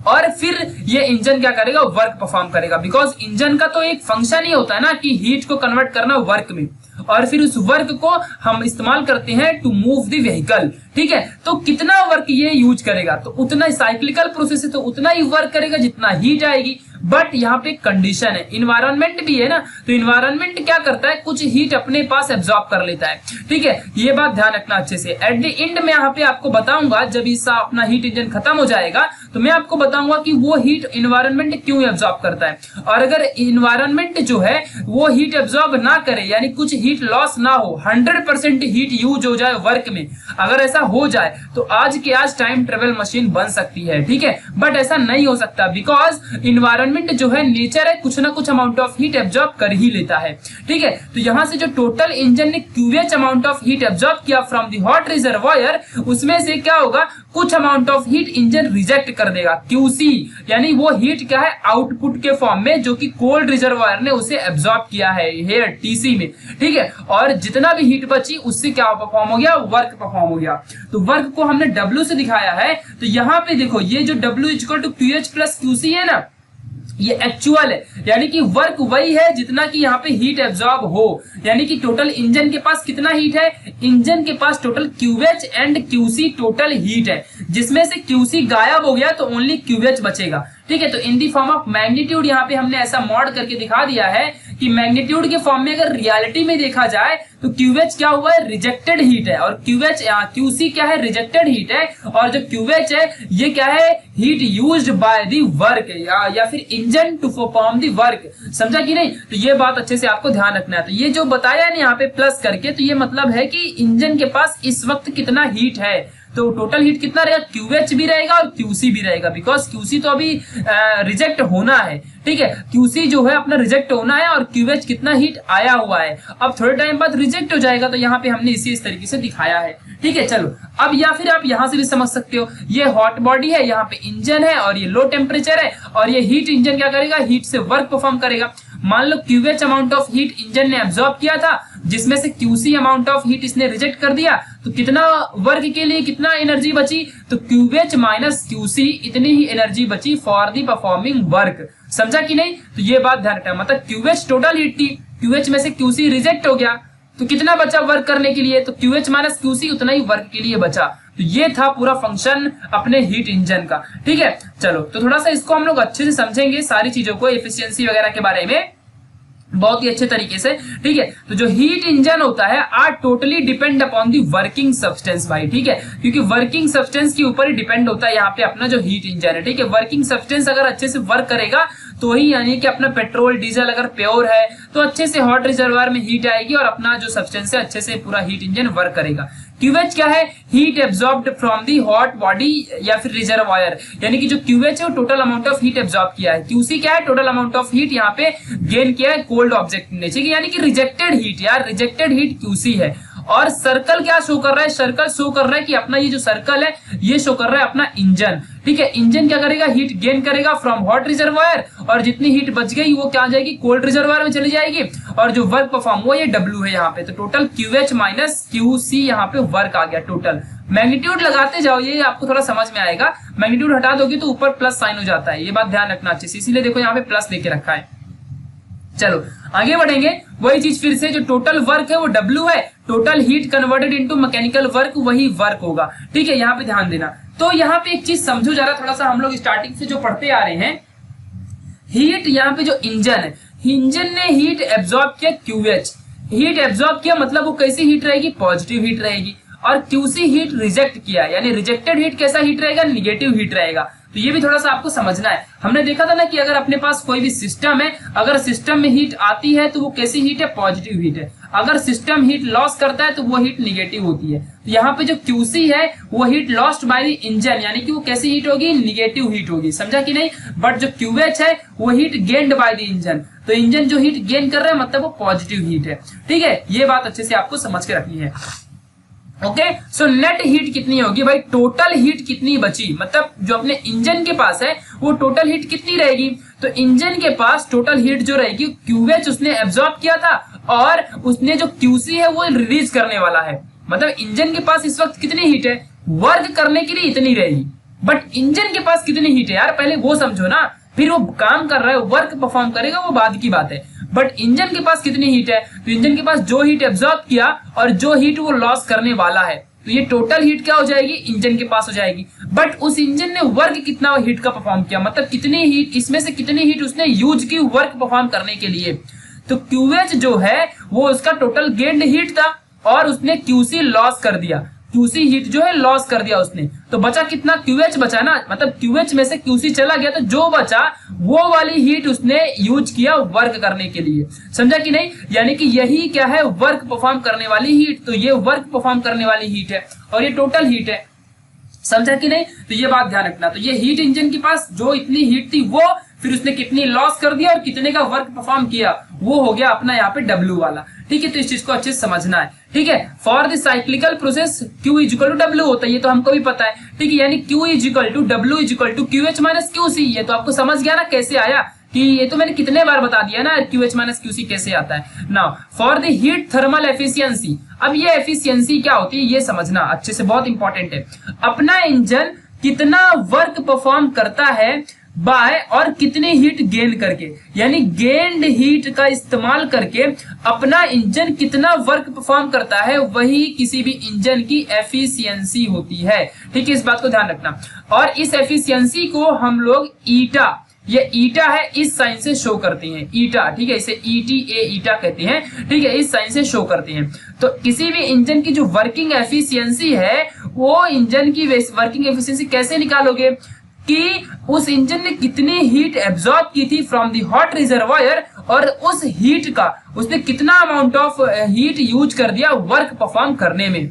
और फिर ये इंजन क्या करेगा, वर्क परफॉर्म करेगा। बिकॉज इंजन का तो एक फंक्शन ही होता है ना कि हीट को कन्वर्ट करना वर्क में, और फिर उस वर्क को हम इस्तेमाल करते हैं टू मूव द व्हीकल। ठीक है, तो कितना वर्क ये यूज करेगा, तो उतना साइक्लिकल प्रोसेस है, तो उतना ही वर्क करेगा जितना हीट आएगी। बट यहाँ पे कंडीशन है, इन्वायरमेंट भी है ना, तो इन्वायरमेंट क्या करता है, कुछ हीट अपने पास एब्जॉर्ब कर लेता है। ठीक है, ये बात ध्यान रखना अच्छे से। एट द एंड में यहाँ पे आपको बताऊंगा, जब इसका अपना हीट इंजन खत्म हो जाएगा तो मैं आपको बताऊंगा कि वो हीट इन्वायरमेंट क्यों एब्जॉर्ब करता है। और अगर इन्वायरमेंट जो है वो हीट एब्जॉर्ब ना करे, यानी कुछ हीट लॉस ना हो, 100% हीट यूज हो जाए वर्क में, अगर ऐसा हो जाए तो आज के आज टाइम ट्रेवल मशीन बन सकती है। ठीक है, बट ऐसा नहीं हो सकता, बिकॉज इन्वायरमेंट जो है, नेचर है, कुछ ना कुछ अमाउंट ऑफ हीट एब्जॉर्ब कर ही लेता है। ठीक है, तो यहां से जो टोटल इंजन ने QH amount of heat absorb किया फ्रॉम द हॉट रिजर्वायर, उसमें से क्या होगा, कुछ amount of heat engine reject कर देगा, क्यूसी, यानी वो हीट क्या है, आउटपुट के फॉर्म में, जो कि कोल्ड रिजर्वायर ने उसे एब्जॉर्ब किया है हेयर टीसी में। ठीक है, और जितना भी हीट बची उससे क्या परफॉर्म हो गया, वर्क परफॉर्म हो गया। तो वर्क को हमने डब्ल्यू से दिखाया है, तो यहाँ पे देखो ये जो W equal to QH plus QC है ना, ये एक्चुअल है, यानी कि वर्क वही है जितना कि यहाँ पे हीट एब्जॉर्ब हो। यानी कि टोटल इंजन के पास कितना हीट है, इंजन के पास total QH and QC total heat है, जिसमें से क्यूसी गायब हो गया तो ओनली क्यूएच बचेगा। ठीक है, तो इन दी फॉर्म ऑफ मैग्नीट्यूड यहाँ पे हमने ऐसा मॉड करके दिखा दिया है कि मैग्नीट्यूड के फॉर्म में अगर रियलिटी में देखा जाए तो क्यूएच क्या हुआ है, रिजेक्टेड हीट है, और क्यूएच क्यूसी क्या है, रिजेक्टेड हीट है, और जो क्यूएच है ये क्या है, heat used by the work, या फिर engine to perform the work. समझा कि नहीं, तो ये बात अच्छे से आपको ध्यान रखना है। तो ये जो बताया है ना यहाँ पे प्लस करके, तो ये मतलब है कि इंजन के पास इस वक्त कितना हीट है, तो टोटल हीट कितना रहेगा, क्यूएच भी रहेगा और क्यूसी भी रहेगा, बिकॉज क्यूसी तो अभी रिजेक्ट होना है। ठीक है, क्यूसी जो है अपना रिजेक्ट होना है, और क्यूएच कितना हीट आया हुआ है, अब थोड़े टाइम बाद रिजेक्ट हो जाएगा, तो यहाँ पे हमने इस तरीके से दिखाया है। ठीक है, चलो अब या फिर आप यहाँ से भी समझ सकते हो, ये हॉट बॉडी है, यहाँ पे इंजन है, और ये लो टेम्परेचर है, और ये हीट इंजन क्या करेगा, हीट से वर्क परफॉर्म करेगा। मान लो QH amount of heat engine ने एब्जॉर्ब किया था, जिसमें से क्यूसी अमाउंट ऑफ हीट इसने रिजेक्ट कर दिया, तो कितना वर्क के लिए कितना एनर्जी बची, तो क्यूएच माइनस क्यूसी इतनी ही एनर्जी बची फॉर दी परफॉर्मिंग वर्क। समझा कि नहीं, तो ये बात ध्यान रखना, मतलब क्यूएच टोटल हीट थी, क्यूएच में से क्यूसी रिजेक्ट हो गया, तो कितना बचा वर्क करने के लिए, तो क्यूएच माइनस क्यूसी उतना ही वर्क के लिए बचा। तो ये था पूरा फंक्शन अपने हीट इंजन का। ठीक है, चलो तो थोड़ा सा इसको हम लोग अच्छे से समझेंगे, सारी चीजों को, एफिशिएंसी वगैरह के बारे में बहुत ही अच्छे तरीके से। ठीक है, तो जो हीट इंजन होता है are totally depend upon the working substance भाई। ठीक है, क्योंकि वर्किंग सब्सटेंस के ऊपर ही डिपेंड होता है यहाँ पे अपना जो हीट इंजन है। ठीक है, वर्किंग सब्सटेंस अगर अच्छे से वर्क करेगा तो ही, यानी कि अपना पेट्रोल डीजल अगर प्योर है तो अच्छे से हॉट रिजर्वायर में हीट आएगी, और अपना जो सब्सटेंस है अच्छे से पूरा हीट इंजन वर्क करेगा। क्यूएच क्या है, heat absorbed from the hot body या फिर रिजर्वायर, यानी कि जो क्यूएच है वो total amount of heat absorb किया है। क्यूसी क्या है, टोटल अमाउंट ऑफ हीट यहाँ पे गेन किया है कोल्ड ऑब्जेक्ट ने, यानी कि रिजेक्टेड हीट, यार रिजेक्टेड हीट क्यूसी है। और सर्कल क्या शो कर रहा है, सर्कल शो कर रहा है कि अपना ये जो सर्कल है ये शो कर रहा है अपना इंजन। ठीक है, इंजन क्या करेगा, हीट गेन करेगा फ्रॉम हॉट रिजर्वायर, और जितनी हीट बच गई वो क्या आ जाएगी, कोल्ड रिजर्वायर में चली जाएगी, और जो वर्क परफॉर्म हुआ ये W है यहाँ पे। तो टोटल QH माइनस QC यहाँ पे वर्क आ गया टोटल। मैग्नीट्यूड लगाते जाओ, ये आपको थोड़ा समझ में आएगा। मैग्नीट्यूड हटा दोगे तो ऊपर प्लस साइन हो जाता है, ये बात ध्यान रखना अच्छे से, इसीलिए देखो यहाँ पे प्लस देके रखा है। चलो आगे बढ़ेंगे, वही चीज फिर से, जो टोटल वर्क है वो W है, total heat converted into mechanical work वही वर्क होगा। ठीक है, यहाँ पे ध्यान देना। तो यहाँ पे एक चीज समझो जरा, थोड़ा सा हम लोग स्टार्टिंग से जो पढ़ते आ रहे हैं, हीट यहाँ पे जो इंजन है, इंजन ने हीट एब्जॉर्ब किया QH, हीट एब्जॉर्ब किया मतलब वो कैसी हीट रहेगी, पॉजिटिव हीट रहेगी, और QC हीट रिजेक्ट किया, यानी रिजेक्टेड हीट कैसा हीट रहेगा, निगेटिव हीट रहेगा। तो ये भी थोड़ा सा आपको समझना है। हमने देखा था ना कि अगर अपने पास कोई भी सिस्टम है, अगर सिस्टम में हीट आती है तो वो कैसी हीट है, पॉजिटिव हीट है। अगर सिस्टम हीट लॉस करता है तो वो हीट निगेटिव होती है। तो यहाँ पे जो QC है वो heat lost by the engine, यानी कि वो कैसी हीट होगी, निगेटिव हीट होगी, समझा कि नहीं। बट जो QH है वो heat gained by the engine, तो इंजन जो हीट गेन कर रहा है मतलब वो पॉजिटिव हीट है। ठीक है, ये बात अच्छे से आपको समझ के रखनी है। ओके, सो नेट हीट कितनी होगी भाई, टोटल हीट कितनी बची, मतलब जो अपने इंजन के पास है वो टोटल हीट कितनी रहेगी। तो इंजन के पास टोटल हीट जो रहेगी QH उसने एब्जॉर्ब किया था, और उसने जो QC है वो रिलीज करने वाला है। मतलब इंजन के पास इस वक्त कितनी हीट है, वर्क करने के लिए इतनी रहेगी, बट इंजन के पास कितनी हीट है यार, पहले वो समझो ना, फिर वो काम कर रहा है, वर्क परफॉर्म करेगा, वो बाद की बात है। बट इंजन के पास कितनी हीट है, तो इंजन के पास जो हीट एब्जॉर्ब किया और जो हीट वो लॉस करने वाला है, तो ये टोटल हीट क्या हो जाएगी, इंजन के पास हो जाएगी। बट उस इंजन ने वर्क कितना हीट का परफॉर्म किया, मतलब कितनी हीट, इसमें से कितनी हीट उसने यूज की वर्क परफॉर्म करने के लिए। तो QH जो है वो उसका टोटल गेन्ड हीट था, और उसने QC लॉस कर दिया, QC हीट जो है लॉस कर दिया उसने। तो बचा कितना, QH बचा ना, मतलब QH में से QC चला गया, तो जो बचा वो वाली हीट उसने यूज किया वर्क करने के लिए, समझा कि नहीं। यानी कि यही क्या है, वर्क परफॉर्म करने वाली हीट। तो ये वर्क परफॉर्म करने वाली हीट है, और ये टोटल हीट है, समझा कि नहीं। तो ये बात ध्यान रखना। तो ये हीट इंजन के पास जो इतनी हीट थी वो फिर उसने कितनी लॉस कर दिया और कितने का वर्क परफॉर्म किया, वो हो गया अपना यहाँ पे W वाला। ठीक है, तो इस चीज को अच्छे से समझना है। ठीक है, for the cyclical process Q equal to W होता है, ये तो हमको भी पता है। ठीक है, यानी Q equal to W equal to QH minus QC, ये तो आपको समझ गया ना कैसे आया, कि ये तो मैंने कितने बार बता दिया ना, QH माइनस QC कैसे आता है। Now for the heat thermal efficiency, अब ये एफिशिएंसी क्या होती है ये समझना अच्छे से, बहुत इंपॉर्टेंट है। अपना इंजन कितना वर्क परफॉर्म करता है बाय, और कितनी हीट गेन करके, यानी गेन्ड हीट का इस्तेमाल करके अपना इंजन कितना वर्क परफॉर्म करता है, वही किसी भी इंजन की एफिशिएंसी होती है। ठीक है, इस बात को ध्यान रखना। और इस एफिशिएंसी को हम लोग ईटा, ये ईटा है, इस साइन से शो करते हैं, ईटा। ठीक है, इसे ETA ईटा कहते हैं। ठीक है, इस साइन से शो करते हैं। तो किसी भी इंजन की जो वर्किंग एफिशिएंसी है, वो इंजन की वर्किंग एफिशिएंसी कैसे निकालोगे, कि उस इंजन ने कितनी हीट एब्जॉर्ब की थी फ्रॉम द हॉट रिजर्वायर, और उस हीट का उसने कितना अमाउंट ऑफ हीट यूज कर दिया वर्क परफॉर्म करने में।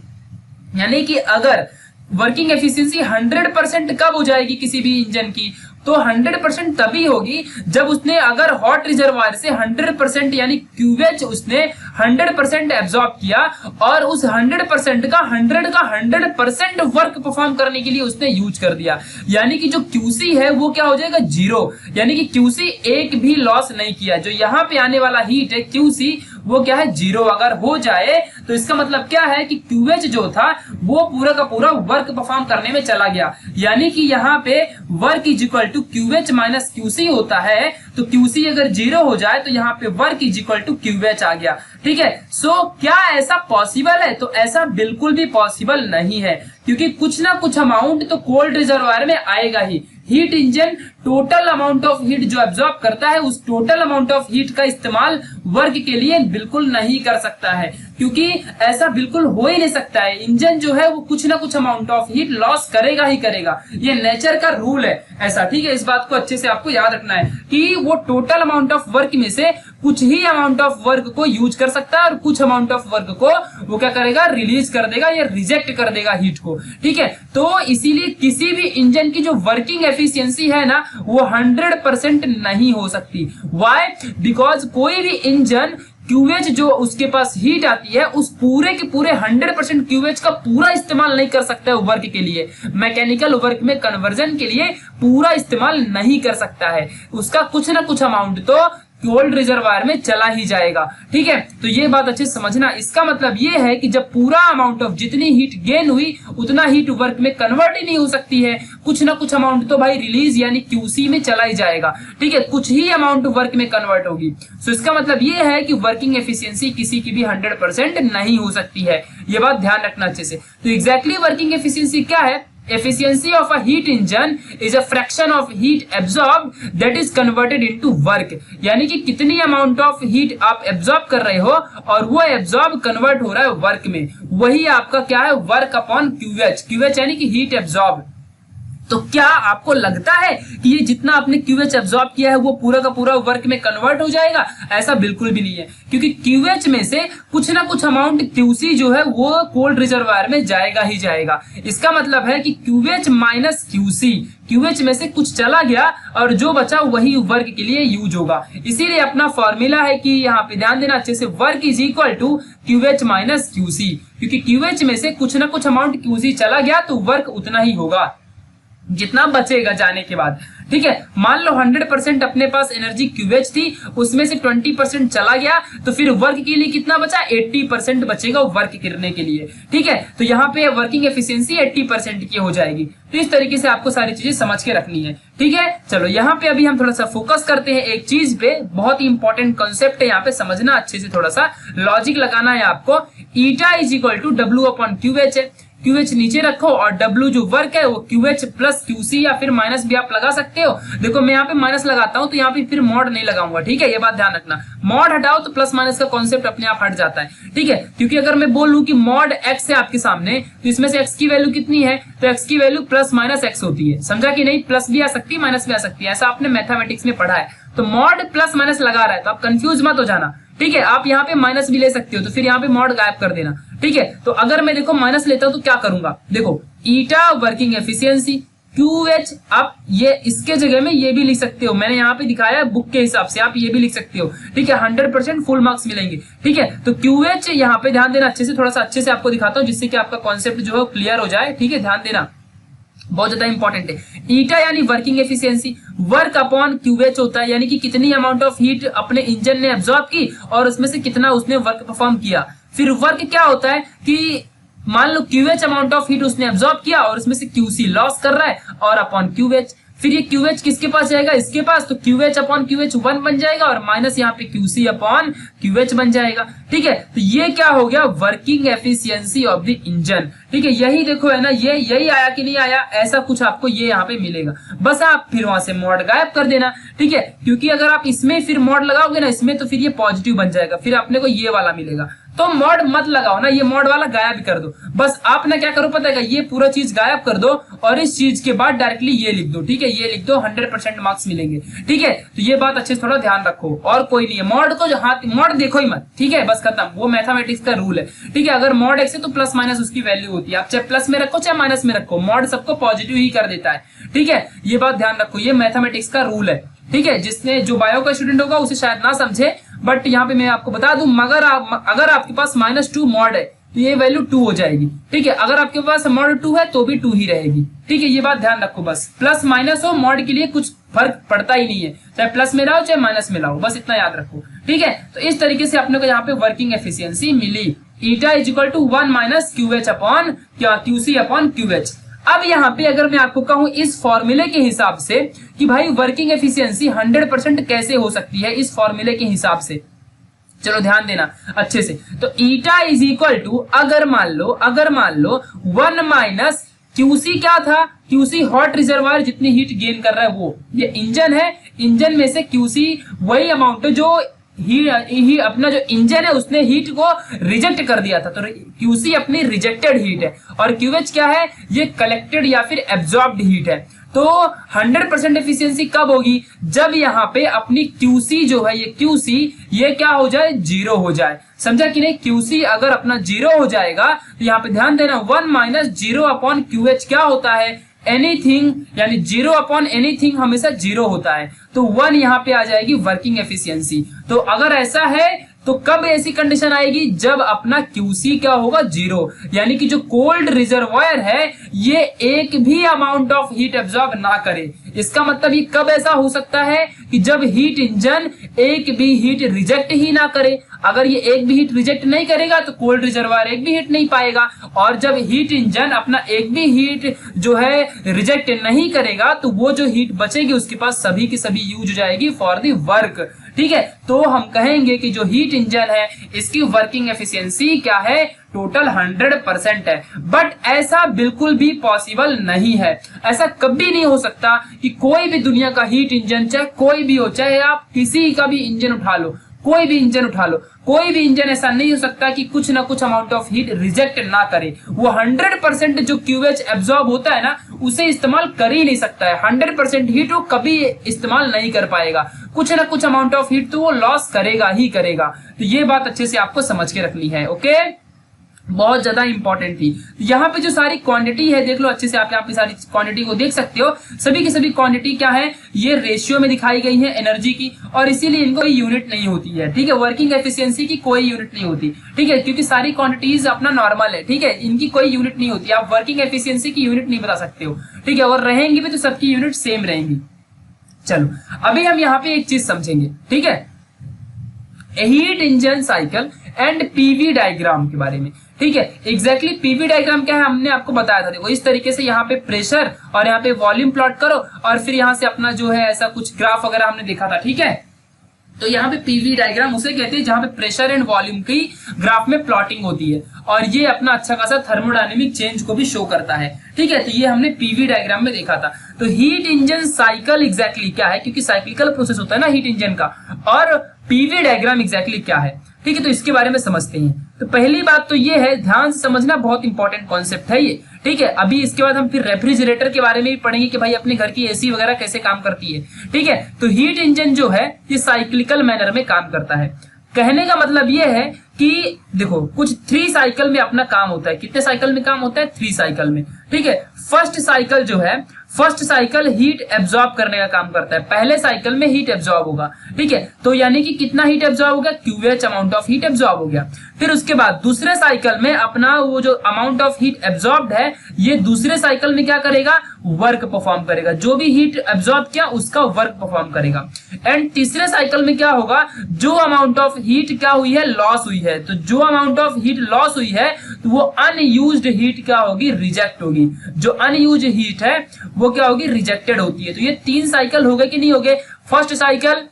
यानी कि अगर वर्किंग एफिशिएंसी 100% कब हो जाएगी किसी भी इंजन की, तो 100% तभी होगी जब उसने अगर हॉट रिजर्वायर से 100% यानी QH उसने 100% एब्जॉर्ब किया, और उस 100% का 100% वर्क परफॉर्म करने के लिए उसने यूज कर दिया। यानी कि जो QC है वो क्या हो जाएगा, 0, यानी कि QC एक भी लॉस नहीं किया। जो यहाँ पे आने वाला हीट है QC वो क्या है, 0 अगर हो जाए, तो इसका मतलब क्या है कि QH जो था वो पूरा का पूरा वर्क परफॉर्म करने में चला गया। यानी कि यहाँ पे work is equal to QH minus QC होता है। तो QC अगर 0 हो जाए तो यहाँ पे work is equal to QH आ गया। ठीक है, सो क्या ऐसा पॉसिबल है, तो ऐसा बिल्कुल भी पॉसिबल नहीं है, क्योंकि कुछ ना कुछ अमाउंट तो कोल्ड रिजर्वायर में आएगा ही। Heat engine total amount of heat जो एब्जॉर्ब करता है, उस टोटल अमाउंट ऑफ हीट का इस्तेमाल वर्क के लिए बिल्कुल नहीं कर सकता है, क्योंकि ऐसा बिल्कुल हो ही नहीं सकता है। इंजन जो है वो कुछ ना कुछ अमाउंट ऑफ हीट लॉस करेगा ही करेगा, ये नेचर का रूल है ऐसा। ठीक है, इस बात को अच्छे से आपको याद रखना है कि वो टोटल अमाउंट ऑफ वर्क में से कुछ ही अमाउंट ऑफ वर्क को यूज कर सकता है, और कुछ अमाउंट ऑफ वर्क को वो क्या करेगा, रिलीज कर देगा या रिजेक्ट कर देगा हीट को। ठीक है, तो इसीलिए किसी भी इंजन की जो वर्किंग एफिशिएंसी है ना, वो 100% नहीं हो सकती। व्हाई, बिकॉज कोई भी इंजन क्यूएच जो उसके पास हीट आती है उस पूरे के पूरे 100% क्यूएच का पूरा इस्तेमाल नहीं कर सकता है वर्क के लिए, मैकेनिकल वर्क में कन्वर्जन के लिए पूरा इस्तेमाल नहीं कर सकता है, उसका कुछ ना कुछ अमाउंट तो कोल्ड रिजर्वायर में चला ही जाएगा। ठीक है, तो ये बात अच्छे से समझना। इसका मतलब ये है कि जब पूरा अमाउंट ऑफ जितनी हीट गेन हुई उतना हीट वर्क में कन्वर्ट ही नहीं हो सकती है, कुछ ना कुछ अमाउंट तो भाई रिलीज यानी क्यूसी में चला ही जाएगा। ठीक है, कुछ ही अमाउंट वर्क में कन्वर्ट होगी। सो इसका मतलब ये है कि वर्किंग एफिशिएंसी किसी की भी 100% नहीं हो सकती है, ये बात ध्यान रखना अच्छे से। तो एग्जैक्टली वर्किंग एफिशिएंसी क्या है? Efficiency of a heat engine is a fraction of heat absorbed that is converted into work। यानी कि कितनी अमाउंट ऑफ हीट आप एब्जॉर्ब कर रहे हो और वो एब्जॉर्ब कन्वर्ट हो रहा है वर्क में, वही आपका क्या है? Work upon QH. क्यूएच यानी कि हीट एब्जॉर्ब। तो क्या आपको लगता है कि ये जितना आपने क्यूएच एब्जॉर्ब किया है वो पूरा का पूरा वर्क में कन्वर्ट हो जाएगा? ऐसा बिल्कुल भी नहीं है, क्योंकि क्यूएच में से कुछ ना कुछ अमाउंट क्यूसी जो है वो कोल्ड रिजर्वायर में जाएगा ही जाएगा। इसका मतलब है कि क्यूएच माइनस क्यूसी, क्यूएच में से कुछ चला गया और जो बचा वही वर्क के लिए यूज होगा। इसीलिए अपना फॉर्मूला है कि यहाँ पे ध्यान देना अच्छे से, work is equal to QH minus QC, क्योंकि क्यूएच में से कुछ ना कुछ अमाउंट क्यूसी चला गया तो वर्क उतना ही होगा जितना बचेगा जाने के बाद। ठीक है, मान लो 100% अपने पास एनर्जी क्यूएच थी, उसमें से 20% चला गया तो फिर वर्क के लिए कितना बचा? 80% बचेगा वर्क करने के लिए। ठीक है, तो यहाँ पे वर्किंग एफिशिएंसी 80% की हो जाएगी। तो इस तरीके से आपको सारी चीजें समझ के रखनी है। ठीक है, चलो यहाँ पे अभी हम थोड़ा सा फोकस करते हैं एक चीज पे, बहुत ही इंपॉर्टेंट कॉन्सेप्ट है यहाँ पे, समझना अच्छे से, थोड़ा सा लॉजिक लगाना है आपको। Eta is equal to W upon QH है, क्यूएच नीचे रखो और डब्ल्यू जो वर्क है वो क्यूएच प्लस क्यूसी या फिर माइनस भी आप लगा सकते हो। देखो मैं यहाँ पे माइनस लगाता हूँ तो यहाँ पे फिर मॉड नहीं लगाऊंगा। ठीक है, ये बात ध्यान रखना, मॉड हटाओ तो प्लस माइनस का कॉन्सेप्ट अपने आप हट जाता है। ठीक है, क्योंकि अगर मैं बोलूं कि मॉड एक्स है आपके सामने तो इसमें से एक्स की वैल्यू कितनी है? तो एक्स की वैल्यू प्लस माइनस एक्स होती है, समझा कि नहीं? प्लस भी आ सकती है माइनस भी आ सकती है, ऐसा आपने मैथमेटिक्स में पढ़ा है। तो मॉड प्लस माइनस लगा रहा है तो आप कंफ्यूज मत हो जाना। ठीक है, आप यहाँ पे माइनस भी ले सकते हो तो फिर यहाँ पे मॉड गायब कर देना। ठीक है, तो अगर मैं देखो माइनस लेता हूं तो क्या करूंगा? देखो ईटा वर्किंग एफिशिएंसी क्यूएच, आप ये इसके जगह में ये भी लिख सकते हो, मैंने यहाँ पे दिखाया है बुक के हिसाब से, आप ये भी लिख सकते हो। ठीक है, 100% फुल मार्क्स मिलेंगे। ठीक है, तो क्यूएच यहाँ पे ध्यान देना अच्छे से, थोड़ा सा अच्छे से आपको दिखाता हूँ जिससे कि आपका कॉन्सेप्ट जो है क्लियर हो जाए। ठीक है, ध्यान देना, बहुत ज्यादा इंपॉर्टेंट है। ईटा यानी working efficiency, work upon QH होता है, यानी कि कितनी अमाउंट ऑफ हीट अपने इंजन ने एब्जॉर्ब की और उसमें से कितना उसने वर्क परफॉर्म किया। फिर वर्क क्या होता है कि मान लो क्यूएच अमाउंट ऑफ हीट उसने एब्जॉर्ब किया और उसमें से क्यूसी लॉस कर रहा है और अपॉन क्यूएच, फिर ये क्यूएच किसके पास जाएगा? इसके पास, तो क्यूएच अपॉन क्यूएच 1 बन जाएगा और माइनस यहाँ पे क्यूसी अपॉन क्यूएच बन जाएगा। ठीक है, तो ये क्या हो गया? Working efficiency of the engine. ठीक है, यही देखो है ना, ये यही आया कि नहीं आया, ऐसा कुछ आपको ये यहाँ पे मिलेगा। बस आप फिर वहां से मॉड गायब कर देना। ठीक है, क्योंकि अगर आप इसमें फिर मॉड लगाओगे ना इसमें तो फिर ये पॉजिटिव बन जाएगा, फिर अपने को ये वाला मिलेगा। तो मॉड मत लगाओ ना, ये मॉड वाला गायब कर दो। बस आप ना क्या करो पता है, ये पूरा चीज गायब कर दो और इस चीज के बाद डायरेक्टली ये लिख दो। ठीक है, ये लिख दो, 100% मार्क्स मिलेंगे। ठीक है, तो ये बात अच्छे से थोड़ा ध्यान रखो, और कोई नहीं है। मॉड को जो हाथ मॉड देखो ही मत। ठीक है, बस खत्म, वो मैथमेटिक्स का रूल है। ठीक है, अगर मॉड एक्स है तो प्लस माइनस उसकी वैल्यू होती है, आप चाहे प्लस में रखो चाहे माइनस में रखो, मॉड सबको पॉजिटिव ही कर देता है। ठीक है, ये बात ध्यान रखो, ये मैथमेटिक्स का रूल है। ठीक है, जिसने जो बायो का स्टूडेंट होगा उसे शायद ना समझे, बट यहाँ पे मैं आपको बता दूं, मगर अगर आपके पास -2 मॉड है तो ये वैल्यू 2 हो जाएगी। ठीक है, अगर आपके पास मॉड 2 है तो भी 2 ही रहेगी। ठीक है, ये बात ध्यान रखो, बस प्लस माइनस हो मॉड के लिए कुछ फर्क पड़ता ही नहीं है, चाहे प्लस में लाओ चाहे माइनस में लाओ, बस इतना याद रखो। ठीक है, तो इस तरीके से अपने को यहाँ पे वर्किंग एफिशिएंसी मिली, eta is equal to 1 minus QH upon QC upon QH. अब यहाँ पे अगर मैं आपको कहूं इस फॉर्मूले के हिसाब से कि भाई वर्किंग एफिशिएंसी 100% कैसे हो सकती है इस फॉर्मूले के हिसाब से, चलो ध्यान देना अच्छे से। तो ईटा इज इक्वल टू, अगर मान लो 1 माइनस क्यूसी क्या था? क्यूसी हॉट रिजर्वायर जितनी हीट गेन कर रहा है वो, ये इंजन है, इंजन में से क्यूसी वही अमाउंट जो ही अपना जो इंजन है उसने हीट को रिजेक्ट कर दिया था, तो क्यूसी अपनी रिजेक्टेड हीट है, और क्यूएच क्या है? ये कलेक्टेड या फिर एब्जॉर्ब्ड हीट है। तो 100% एफिशिएंसी कब होगी? जब यहाँ पे अपनी क्यूसी जो है, ये क्यूसी ये क्या हो जाए? 0 हो जाए। समझा कि नहीं? क्यूसी अगर अपना 0 हो जाएगा तो यहाँ पे ध्यान देना, 1 माइनस 0 अपॉन क्यूएच क्या होता है? एनीथिंग, यानी 0 अपॉन एनीथिंग हमेशा 0 होता है, तो 1 यहाँ पे आ जाएगी वर्किंग एफिशिएंसी। तो अगर ऐसा है तो कब ऐसी कंडीशन आएगी, जब अपना क्यूसी क्या होगा, 0, यानी कि जो कोल्ड रिजर्वायर है ये एक भी अमाउंट ऑफ हीट एब्जॉर्ब ना करे। इसका मतलब ये कब ऐसा हो सकता है कि जब हीट इंजन एक भी हीट रिजेक्ट ही ना करे। अगर ये एक भी हीट रिजेक्ट नहीं करेगा तो कोल्ड रिजर्वायर एक भी हीट नहीं पाएगा, और जब हीट इंजन अपना एक भी हीट जो है रिजेक्ट नहीं करेगा तो वो जो हीट बचेगी उसके पास सभी की सभी यूज हो जाएगी फॉर द वर्क। ठीक है, तो हम कहेंगे कि जो हीट इंजन है इसकी वर्किंग एफिशिएंसी क्या है, टोटल 100% है। बट ऐसा बिल्कुल भी पॉसिबल नहीं है, ऐसा कभी नहीं हो सकता कि कोई भी दुनिया का हीट इंजन, चाहे कोई भी हो, चाहे आप किसी का भी इंजन उठा लो, कोई भी इंजन उठा लो, कोई भी इंजन ऐसा नहीं हो सकता कि कुछ ना कुछ अमाउंट ऑफ हीट रिजेक्ट ना करे। वो 100% जो क्यूएच एब्जॉर्ब होता है ना उसे इस्तेमाल कर ही नहीं सकता है। 100% हीट वो कभी इस्तेमाल नहीं कर पाएगा, कुछ ना कुछ अमाउंट ऑफ हीट तो वो लॉस करेगा ही करेगा। तो ये बात अच्छे से आपको समझ के रखनी है। ओके, बहुत ज्यादा इंपॉर्टेंट थी। यहाँ पे जो सारी क्वांटिटी है देख लो अच्छे से, आप यहाँ पे सारी क्वांटिटी को देख सकते हो। सभी की सभी क्वांटिटी क्या है, ये रेशियो में दिखाई गई है एनर्जी की, और इसीलिए इनको कोई यूनिट नहीं होती है। ठीक है, वर्किंग एफिशिएंसी की कोई यूनिट नहीं होती। ठीक है, क्योंकि सारी क्वांटिटीज अपना नॉर्मल है। ठीक है, इनकी कोई यूनिट नहीं होती, आप वर्किंग एफिशिएंसी की यूनिट नहीं बता सकते हो। ठीक है, और रहेंगी भी तो सबकी यूनिट सेम रहेंगी। चलो अभी हम यहाँ पे एक चीज समझेंगे। ठीक है, heat engine cycle and PV diagram के बारे में। ठीक है, एग्जैक्टली पीवी डायग्राम क्या है हमने आपको बताया था। देखो इस तरीके से यहाँ पे प्रेशर और यहाँ पे वॉल्यूम प्लॉट करो, और फिर यहाँ से अपना जो है ऐसा कुछ ग्राफ वगैरह हमने देखा था। ठीक है, तो यहाँ पे पीवी डायग्राम उसे कहते हैं जहां पे प्रेशर एंड वॉल्यूम की ग्राफ में प्लॉटिंग होती है, और ये अपना अच्छा खासा थर्मोडायनेमिक चेंज को भी शो करता है। ठीक है, तो ये हमने पीवी डायग्राम में देखा था। तो हीट इंजन साइकिल एग्जैक्टली क्या है, क्योंकि साइक्लिकल प्रोसेस होता है ना हीट इंजन का, और पीवी डायग्राम एग्जैक्टली क्या है। ठीक है, तो इसके बारे में समझते हैं। तो पहली बात तो ये है, ध्यान से समझना, बहुत इंपॉर्टेंट कॉन्सेप्ट है ये। ठीक है, अभी इसके बाद हम फिर रेफ्रिजरेटर के बारे में भी पढ़ेंगे कि भाई अपने घर की एसी वगैरह कैसे काम करती है। ठीक है, तो हीट इंजन जो है ये साइक्लिकल मैनर में काम करता है। कहने का मतलब ये है कि देखो कुछ 3 साइकिल में अपना काम होता है। कितने साइकिल में काम होता है, 3 साइकिल में। ठीक है, फर्स्ट साइकिल जो है, फर्स्ट साइकिल हीट एब्जॉर्ब करने का काम करता है। पहले साइकिल में हीट एब्जॉर्ब होगा। ठीक है, तो यानी कि कितना हीट एब्जॉर्ब हो गया, QH amount of heat absorb हो गया। फिर उसके बाद दूसरे साइकिल में अपना वो जो अमाउंट ऑफ हीट एब्जॉर्ब्ड है ये दूसरे साइकिल में क्या करेगा, वर्क परफॉर्म करेगा। जो भी हीट एब्जॉर्ब किया उसका वर्क परफॉर्म करेगा। एंड तीसरे साइकिल में क्या होगा, जो अमाउंट ऑफ हीट क्या हुई है, लॉस हुई है, तो जो अमाउंट ऑफ हीट लॉस हुई है तो वो अनयूज्ड हीट क्या होगी, रिजेक्ट होगी। जो अनयूज्ड हीट है वो क्या होगी, रिजेक्टेड होती है। तो ये 3 साइकिल हो गए कि नहीं हो गए। First cycle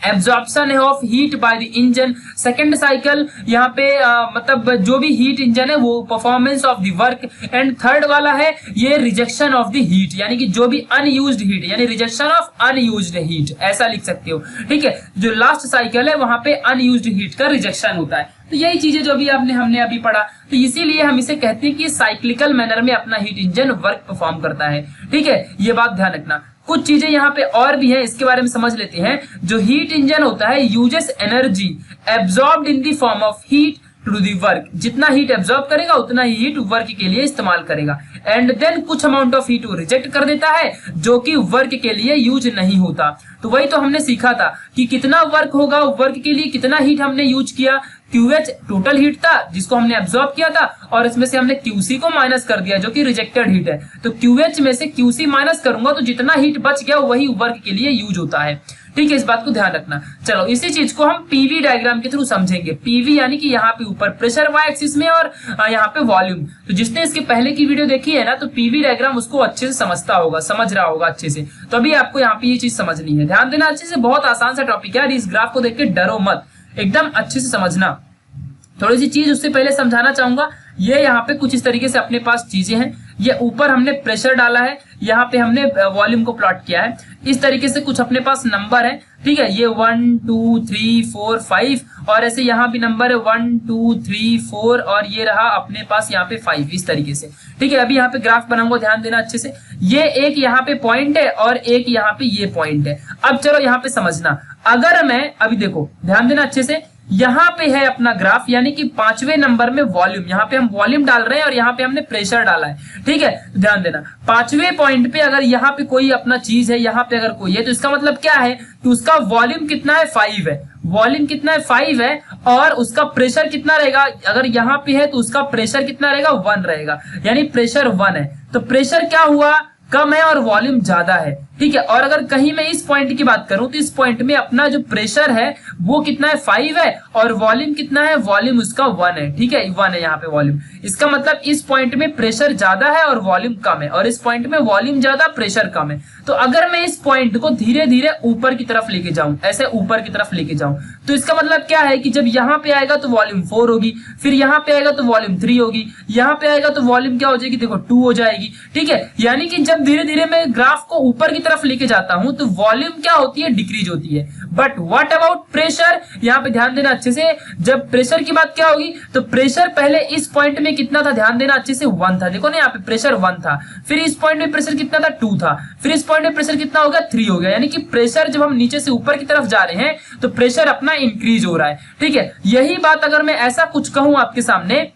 absorption of heat by the engine, second cycle यहाँ पे मतलब जो भी हीट इंजन है वो performance of the work, and third वाला है ये रिजेक्शन ऑफ द हीट, यानी कि जो भी अनयूज्ड हीट, यानी रिजेक्शन ऑफ अनयूज्ड हीट, ऐसा लिख सकते हो। ठीक है, जो लास्ट साइकिल है वहां पे अनयूज्ड हीट का रिजेक्शन होता है। तो यही चीजें जो भी हमने अभी पढ़ा, तो इसीलिए हम इसे कहते हैं कि साइक्लिकल मैनर में अपना हीट इंजन वर्क परफॉर्म करता है। ठीक है, ये बात ध्यान रखना। कुछ चीजें यहाँ पे और भी हैं, इसके बारे में समझ लेते हैं। जो हीट इंजन होता है uses energy absorbed in the form of heat to the work, जितना हीट एब्जॉर्ब करेगा उतना ही हीट वर्क के लिए इस्तेमाल करेगा। एंड देन कुछ अमाउंट ऑफ हीट वो रिजेक्ट कर देता है जो कि वर्क के लिए यूज नहीं होता। तो वही तो हमने सीखा था कि कितना वर्क होगा, वर्क के लिए कितना हीट हमने यूज किया। क्यूएच टोटल हीट था जिसको हमने एब्जॉर्ब किया था, और इसमें से हमने क्यूसी को माइनस कर दिया जो कि रिजेक्टेड हीट है। तो क्यूएच में से क्यूसी माइनस करूंगा तो जितना हीट बच गया वही वर्क के लिए यूज होता है। ठीक है, इस बात को ध्यान रखना। चलो इसी चीज को हम पीवी डायग्राम के थ्रू समझेंगे। पीवी यानी कि यहाँ पे ऊपर प्रेशर वाई एक्सिस में और यहाँ पे वॉल्यूम। तो जिसने इसके पहले की वीडियो देखी है ना, तो पीवी डायग्राम उसको अच्छे से समझता होगा, समझ रहा होगा अच्छे से। तो अभी आपको यहाँ पे ये चीज समझनी है, ध्यान देना अच्छे से। बहुत आसान सा टॉपिक है, इस ग्राफ को देख के डरो मत, एकदम अच्छे से समझना। थोड़ी सी चीज उससे पहले समझाना चाहूंगा। ये यहाँ पे कुछ इस तरीके से अपने पास चीजें हैं। ये ऊपर हमने प्रेशर डाला है, यहाँ पे हमने वॉल्यूम को प्लॉट किया है। इस तरीके से कुछ अपने पास नंबर है। ठीक है, ये 1 2 3 4 5, और ऐसे यहाँ भी नंबर है 1 2 3 4, और ये रहा अपने पास यहाँ पे 5, इस तरीके से। ठीक है, अभी यहाँ पे ग्राफ बनाऊंगा, ध्यान देना अच्छे से। ये एक यहाँ पे पॉइंट है और एक यहाँ पे ये पॉइंट है। अब चलो यहाँ पे समझना, अगर मैं अभी देखो ध्यान देना अच्छे से, यहाँ पे है अपना ग्राफ, यानी कि 5वें नंबर में वॉल्यूम, यहाँ पे हम वॉल्यूम डाल रहे हैं और यहाँ पे हमने प्रेशर डाला है। ठीक है, ध्यान देना 5वें पॉइंट पे अगर यहाँ पे कोई अपना चीज है, यहाँ पे अगर कोई है, तो इसका मतलब क्या है कि उसका वॉल्यूम कितना है, 5 है। वॉल्यूम कितना है 5 है और उसका प्रेशर कितना रहेगा, अगर यहाँ पे है तो उसका प्रेशर कितना रहेगा 1 रहेगा, यानी प्रेशर 1 है। तो प्रेशर क्या हुआ, कम है और वॉल्यूम ज्यादा है, ठीक है। और अगर कहीं मैं इस पॉइंट की बात करूं तो इस पॉइंट में अपना जो प्रेशर है वो कितना है 5 है और वॉल्यूम कितना है, वॉल्यूम उसका 1 है, ठीक है, 1 है यहाँ पे वॉल्यूम। इसका मतलब इस पॉइंट में प्रेशर ज्यादा है और वॉल्यूम कम है, और इस पॉइंट में वॉल्यूम ज्यादा प्रेशर कम है। तो अगर मैं इस पॉइंट को धीरे धीरे ऊपर की तरफ लेके जाऊं, ऐसे ऊपर की तरफ लेके जाऊं, तो इसका मतलब क्या है कि जब यहाँ पे आएगा तो वॉल्यूम 4 होगी, फिर यहाँ पे आएगा तो वॉल्यूम 3 होगी, यहाँ पे आएगा तो वॉल्यूम क्या हो जाएगी, देखो 2 हो जाएगी, ठीक है। यानी कि जब धीरे धीरे मैं ग्राफ को ऊपर की तरफ लेके जाता हूं तो वॉल्यूम क्या होती है, डिक्रीज होती है। बट व्हाट अबाउट प्रेशर, यहाँ पे ध्यान देना अच्छे से, जब प्रेशर की बात क्या होगी तो प्रेशर पहले इस पॉइंट में कितना था, ध्यान देना अच्छे से, 1 था, देखो ना यहाँ पे प्रेशर 1 था, फिर इस पॉइंट में प्रेशर कितना था 2 था, फिर इस पॉइंट में प्रेशर कितना हो गया 3 हो गया। यानी कि प्रेशर जब हम नीचे से ऊपर की तरफ जा रहे हैं तो प्रेशर अपना इंक्रीज हो रहा है, ठीक है। यही बात अगर मैं ऐसा कुछ कहूं आपके सामने,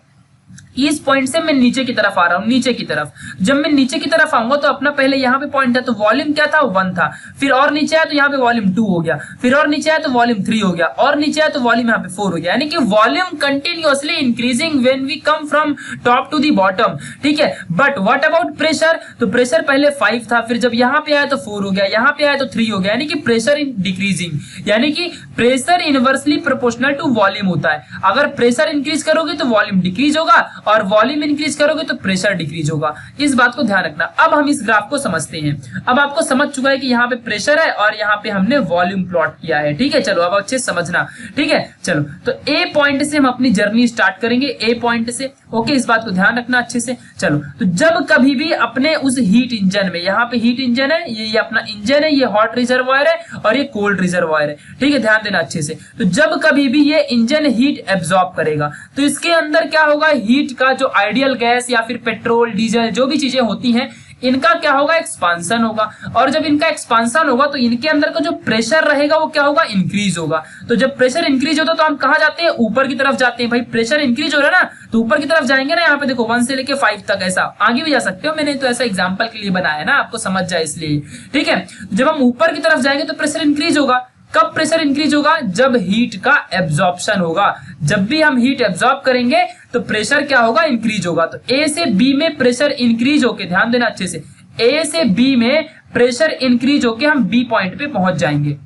इस पॉइंट से मैं नीचे की तरफ आ रहा हूं, नीचे की तरफ, जब मैं नीचे की तरफ आऊंगा तो अपना पहले यहाँ पे पॉइंट है तो वॉल्यूम क्या था 1 था, फिर और नीचे आया तो यहाँ पे वॉल्यूम 2 हो गया, फिर और नीचे आया तो वॉल्यूम 3 हो गया, और नीचे आया तो वॉल्यूम यहाँ पे 4 हो गया। यानी कि volume continuously increasing when we come from top to the bottom, ठीक है। बट व्हाट अबाउट प्रेशर, तो प्रेशर पहले 5 था, फिर जब यहाँ पे आया तो 4 हो गया, यहाँ पे आया तो 3 हो गया, यानी कि प्रेशर इन डिक्रीजिंग, यानी कि pressure inversely proportional to volume होता है। अगर प्रेशर इंक्रीज करोगे तो वॉल्यूम डिक्रीज होगा और वॉल्यूम इंक्रीज करोगे तो प्रेशर डिक्रीज होगा, इस बात को ध्यान रखना। अब हम इस ग्राफ को समझते हैं। अब आपको समझ चुका है कि यहाँ पे प्रेशर है और यहाँ पे हमने वॉल्यूम प्लॉट किया है, ठीक है। चलो अब अच्छे से समझना, ठीक है। चलो तो ए पॉइंट से हम अपनी जर्नी स्टार्ट करेंगे, ए पॉइंट से, ओके, इस बात को ध्यान रखना अच्छे से। चलो तो जब कभी भी अपने उस हीट इंजन में, यहाँ पे हीट इंजन है, ये अपना इंजन है, ये हॉट रिजर्वायर है और ये कोल्ड रिजर्वायर है, ठीक है, ध्यान देना अच्छे से। तो जब कभी भी ये इंजन हीट एब्जॉर्ब करेगा तो इसके अंदर क्या होगा, हीट का जो आइडियल गैस या फिर पेट्रोल डीजल जो भी चीजें होती हैं, इनका क्या होगा, एक्सपांसन होगा। और जब इनका एक्सपांसन होगा तो इनके अंदर का जो प्रेशर रहेगा वो क्या होगा, इंक्रीज होगा। तो जब प्रेशर इंक्रीज होता है तो हम कहां जाते हैं, ऊपर की तरफ जाते हैं। भाई प्रेशर इंक्रीज हो रहा है ना तो ऊपर की तरफ जाएंगे ना, यहाँ पे देखो 1 से लेके 5 तक, ऐसा आगे भी जा सकते हो, मैंने तो ऐसा एग्जाम्पल के लिए बनाया है ना, आपको समझ जाए इसलिए, ठीक है। जब हम ऊपर की तरफ जाएंगे तो प्रेशर इंक्रीज होगा। कब प्रेशर इंक्रीज होगा, जब हीट का एब्जॉर्प्शन होगा। जब भी हम हीट एब्जॉर्ब करेंगे तो प्रेशर क्या होगा, इंक्रीज होगा। तो ए से बी में प्रेशर इंक्रीज होके, ध्यान देना अच्छे से, ए से बी में प्रेशर इंक्रीज होके हम बी पॉइंट पे पहुंच जाएंगे,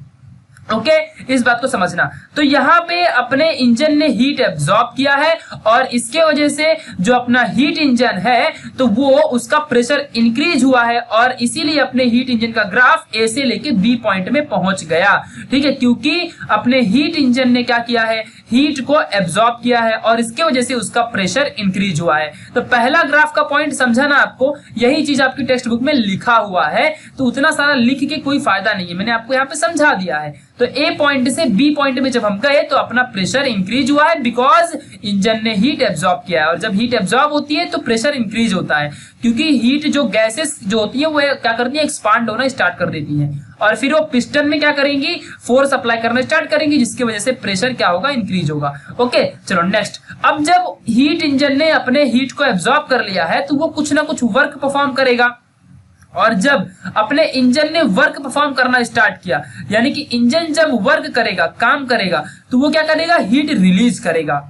ओके, इस बात को समझना। तो यहाँ पे अपने इंजन ने हीट एब्जॉर्ब किया है और इसके वजह से जो अपना हीट इंजन है तो वो उसका प्रेशर इंक्रीज हुआ है और इसीलिए अपने हीट इंजन का ग्राफ ए से लेके बी पॉइंट में पहुंच गया, ठीक है, क्योंकि अपने हीट इंजन ने क्या किया है, हीट को एब्जॉर्ब किया है और इसके वजह से उसका प्रेशर इंक्रीज हुआ है। तो पहला ग्राफ का पॉइंट समझा ना आपको, यही चीज आपकी टेक्स्ट बुक में लिखा हुआ है, तो उतना सारा लिख के कोई फायदा नहीं है, मैंने आपको यहाँ पे समझा दिया है। तो ए पॉइंट से बी पॉइंट में जब हम गए तो अपना प्रेशर इंक्रीज हुआ है बिकॉज इंजन ने हीट एब्जॉर्ब किया है, और जब हीट एब्जॉर्ब होती है तो प्रेशर इंक्रीज होता है, क्योंकि हीट जो गैसेस जो होती है वो क्या करती है, एक्सपांड होना स्टार्ट कर देती है और फिर वो पिस्टन में क्या करेंगी, फोर्स अप्लाई करना स्टार्ट करेंगी, जिसकी वजह से प्रेशर क्या होगा, इंक्रीज होगा। ओके चलो नेक्स्ट। अब जब हीट इंजन ने अपने हीट को एब्जॉर्ब कर लिया है तो वो कुछ ना कुछ वर्क परफॉर्म करेगा, और जब अपने इंजन ने वर्क परफॉर्म करना स्टार्ट किया, यानी कि इंजन जब वर्क करेगा, काम करेगा, तो वो क्या करेगा, हीट रिलीज करेगा,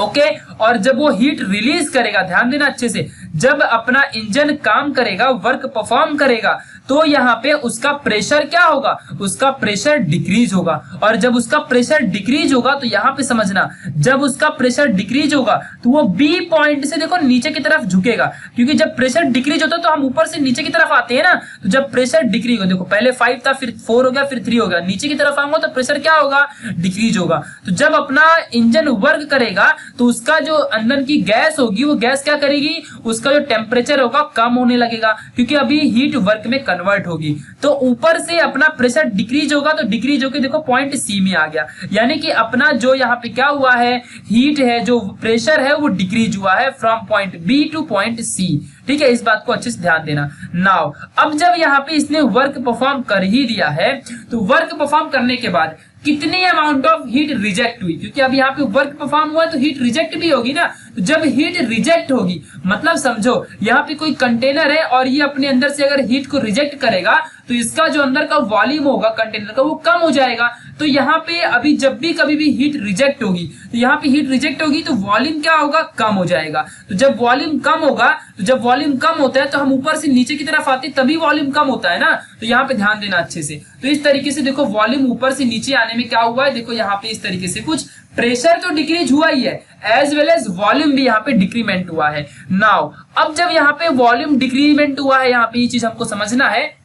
ओके। और जब वो हीट रिलीज करेगा, ध्यान देना अच्छे से, जब अपना इंजन काम करेगा, वर्क परफॉर्म करेगा, तो यहाँ पे उसका प्रेशर क्या होगा, उसका प्रेशर डिक्रीज होगा। और जब उसका प्रेशर डिक्रीज होगा तो यहाँ पे समझना, जब उसका प्रेशर डिक्रीज होगा तो वो बी पॉइंट से देखो नीचे की तरफ झुकेगा, क्योंकि जब प्रेशर डिक्रीज होता है तो हम ऊपर से नीचे की तरफ आते हैं ना, तो जब प्रेशर डिक्रीज हो, देखो पहले 5 था, फिर 4 हो गया, फिर 3 हो गया, नीचे की तरफ आऊंगा तो प्रेशर क्या होगा, डिक्रीज होगा। तो जब अपना इंजन वर्क करेगा तो उसका जो अंदर की गैस होगी वो गैस क्या करेगी, उसका जो टेम्परेचर होगा कम होने लगेगा, क्योंकि अभी हीट वर्क में कन्वर्ट होगी। तो ऊपर से अपना प्रेशर डिक्रीज होगा, तो डिक्रीज होकर देखो पॉइंट सी में आ गया, यानी कि अपना जो यहाँ पे क्या हुआ है, हीट है, जो प्रेशर है वो डिक्रीज हुआ है from point B to point C, ठीक है, इस बात को अच्छे से ध्यान देना। नाउ अब जब यहाँ पे इसने वर्क परफॉर्म कर ही दिया है तो वर्क परफॉर्म करने के बाद कितनी अमाउंट ऑफ हीट रिजेक्ट हुई, क्योंकि अब यहाँ पे वर्क परफॉर्म हुआ तो हीट रिजेक्ट भी होगी ना, तो जब हीट रिजेक्ट होगी, मतलब समझो यहाँ पे कोई कंटेनर है और ये अपने अंदर से अगर हीट को रिजेक्ट करेगा तो इसका जो अंदर का वॉल्यूम होगा कंटेनर का वो कम हो जाएगा। तो यहाँ पे अभी जब भी कभी भी हीट रिजेक्ट होगी तो यहाँ पे हीट रिजेक्ट होगी तो वॉल्यूम क्या होगा, कम हो जाएगा। तो जब वॉल्यूम कम होगा, तो जब वॉल्यूम कम होता है तो हम ऊपर से नीचे की तरफ आते तभी वॉल्यूम कम होता है ना। तो यहाँ पे ध्यान देना अच्छे से। तो इस तरीके से देखो वॉल्यूम ऊपर से नीचे आने में क्या हुआ है, देखो यहाँ पे इस तरीके से कुछ प्रेशर तो डिक्रीज हुआ ही है एज वेल एज वॉल्यूम भी यहाँ पे डिक्रीमेंट हुआ है। नाउ अब जब यहाँ पे वॉल्यूम डिक्रीमेंट हुआ है, यहाँ पे ये चीज हमको समझना है।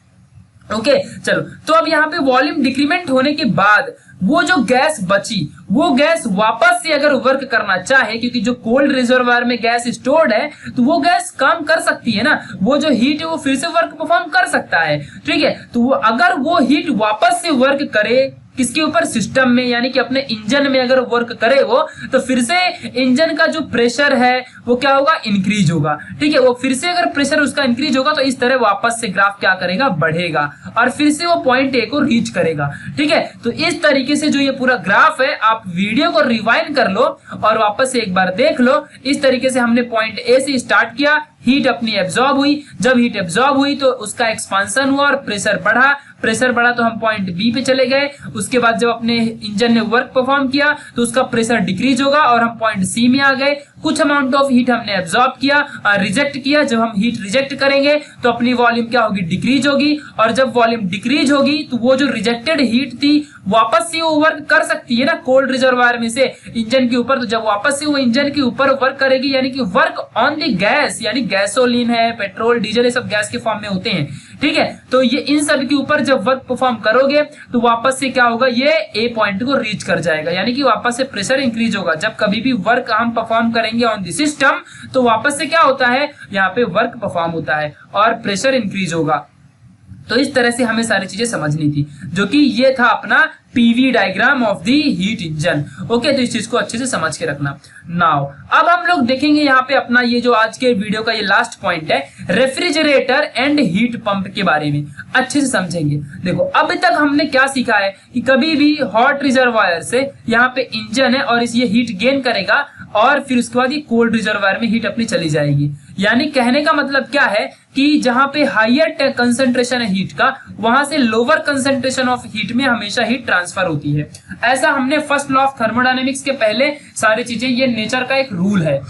ओके चलो, तो अब यहाँ पे वॉल्यूम डिक्रीमेंट होने के बाद वो जो गैस बची वो गैस वापस से अगर वर्क करना चाहे, क्योंकि जो कोल्ड रिजर्वायर में गैस स्टोर्ड है तो वो गैस काम कर सकती है ना, वो जो हीट है वो फिर से वर्क परफॉर्म कर सकता है। ठीक है, तो अगर वो हीट वापस से वर्क करे किसके ऊपर, सिस्टम में, यानी कि अपने इंजन में अगर वर्क करे वो, तो फिर से इंजन का जो प्रेशर है वो क्या होगा, इंक्रीज होगा। ठीक है, वो फिर से अगर प्रेशर उसका इंक्रीज होगा तो इस तरह वापस से ग्राफ क्या करेगा, बढ़ेगा और फिर से वो पॉइंट ए को रीच करेगा। ठीक है, तो इस तरीके से जो ये पूरा ग्राफ है, आप वीडियो को रिवाइंड कर लो और वापस से एक बार देख लो। इस तरीके से हमने पॉइंट ए से स्टार्ट किया, हीट अपनी एब्जॉर्ब हुई, जब हीट एब्जॉर्ब हुई तो उसका एक्सपांशन हुआ और प्रेशर बढ़ा, प्रेशर बढ़ा तो हम पॉइंट बी पे चले गए। उसके बाद जब अपने इंजन ने वर्क परफॉर्म किया तो उसका प्रेशर डिक्रीज होगा और हम पॉइंट सी में आ गए। कुछ अमाउंट ऑफ हीट हमने एब्जॉर्ब किया और रिजेक्ट किया। जब हम हीट रिजेक्ट करेंगे तो अपनी वॉल्यूम क्या होगी, डिक्रीज होगी, और जब वॉल्यूम डिक्रीज होगी तो वो जो रिजेक्टेड हीट थी वापस से वो वर्क कर सकती है ना कोल्ड रिजर्वायर में से इंजन के ऊपर। तो जब वापस से वो इंजन के ऊपर वर्क करेगी, यानी कि वर्क ऑन द गैस, यानी गैसोलीन है, पेट्रोल, डीजल, ये सब गैस के फॉर्म में होते हैं। ठीक है, तो ये इन सब के ऊपर जब वर्क परफॉर्म करोगे तो वापस से क्या होगा, ये ए पॉइंट को रीच कर जाएगा, यानी कि वापस से प्रेशर इंक्रीज होगा। जब कभी भी वर्क हम परफॉर्म करेंगे ऑन द सिस्टम तो वापस से क्या होता है, यहाँ पे वर्क परफॉर्म होता है और प्रेशर इंक्रीज होगा। तो इस तरह से हमें सारी चीजें समझनी थी, जो कि ये था अपना PV diagram of the heat engine. Okay, तो इस चीज को अच्छे से समझ के रखना। नाउ अब हम लोग देखेंगे यहाँ पे अपना ये जो आज के वीडियो का ये लास्ट पॉइंट है, रेफ्रिजरेटर एंड हीट पंप के बारे में अच्छे से समझेंगे। देखो अभी तक हमने क्या सीखा है कि कभी भी हॉट रिजर्वायर से यहाँ पे इंजन है और इस ये हीट गेन करेगा और फिर उसके बाद ये कोल्ड रिजर्वायर में हीट अपनी चली जाएगी। यानी कहने का मतलब क्या है कि जहां पे हायर कंसंट्रेशन है हीट का, वहां से लोअर कंसंट्रेशन ऑफ हीट में हमेशा हीट ट्रांसफर होती है। ऐसा हमने फर्स्ट लॉ ऑफ थर्मोडायनेमिक्स के पहले सारी चीजें, ये नेचर का एक रूल है।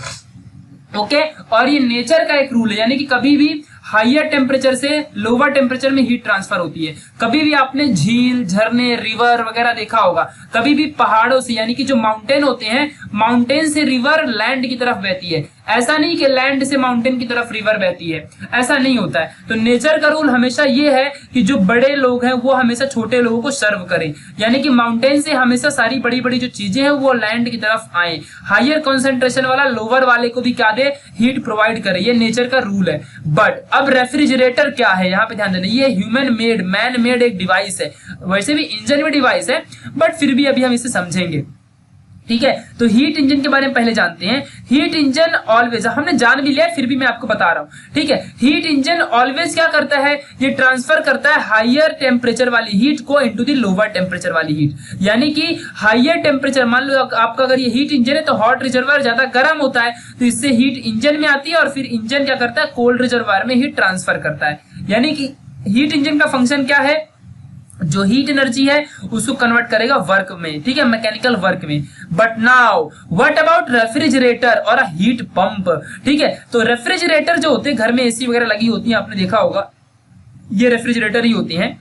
ओके, और ये नेचर का एक रूल है, यानी कि कभी भी हायर टेम्परेचर से लोअर टेम्परेचर में हीट ट्रांसफर होती है। कभी भी आपने झील, झरने, रिवर वगैरह देखा होगा, कभी भी पहाड़ों से, यानी कि जो माउंटेन होते हैं, माउंटेन से रिवर लैंड की तरफ बहती है। ऐसा नहीं कि लैंड से माउंटेन की तरफ रिवर बहती है, ऐसा नहीं होता है। तो नेचर का रूल हमेशा ये है कि जो बड़े लोग हैं वो हमेशा छोटे लोगों को सर्व करें, यानी कि माउंटेन से हमेशा सारी बड़ी बड़ी जो चीजें हैं वो लैंड की तरफ आए। हायर कॉन्सेंट्रेशन वाला लोअर वाले को भी क्या दे, हीट प्रोवाइड करे। ये नेचर का रूल है। बट अब रेफ्रिजरेटर क्या है, यहाँ पे ध्यान देना, ये ह्यूमन मेड, मैन मेड एक डिवाइस है। वैसे भी इंजन में डिवाइस है, बट फिर भी अभी हम इसे समझेंगे। ठीक है, तो हीट इंजन के बारे में पहले जानते हैं। हीट इंजन ऑलवेज, हमने जान भी लिया फिर भी मैं आपको बता रहा हूं। ठीक है, हीट इंजन ऑलवेज क्या करता है, ये ट्रांसफर करता है हायर टेम्परेचर वाली हीट को इनटू द लोअर टेम्परेचर वाली हीट। यानी कि हायर टेम्परेचर, मान लो आपका अगर ये हीट इंजन है तो हॉट रिजर्वायर ज्यादा गर्म होता है तो इससे हीट इंजन में आती है और फिर इंजन क्या करता है, कोल्ड रिजर्वायर में हीट ट्रांसफर करता है। यानी कि हीट इंजन का फंक्शन क्या है, जो हीट एनर्जी है उसको कन्वर्ट करेगा वर्क में। ठीक है, मैकेनिकल वर्क में। But now what about refrigerator और अ हीट पंप। ठीक है, तो रेफ्रिजरेटर जो होते हैं, घर में एसी वगैरह लगी होती है, आपने देखा होगा, ये रेफ्रिजरेटर ही होते हैं।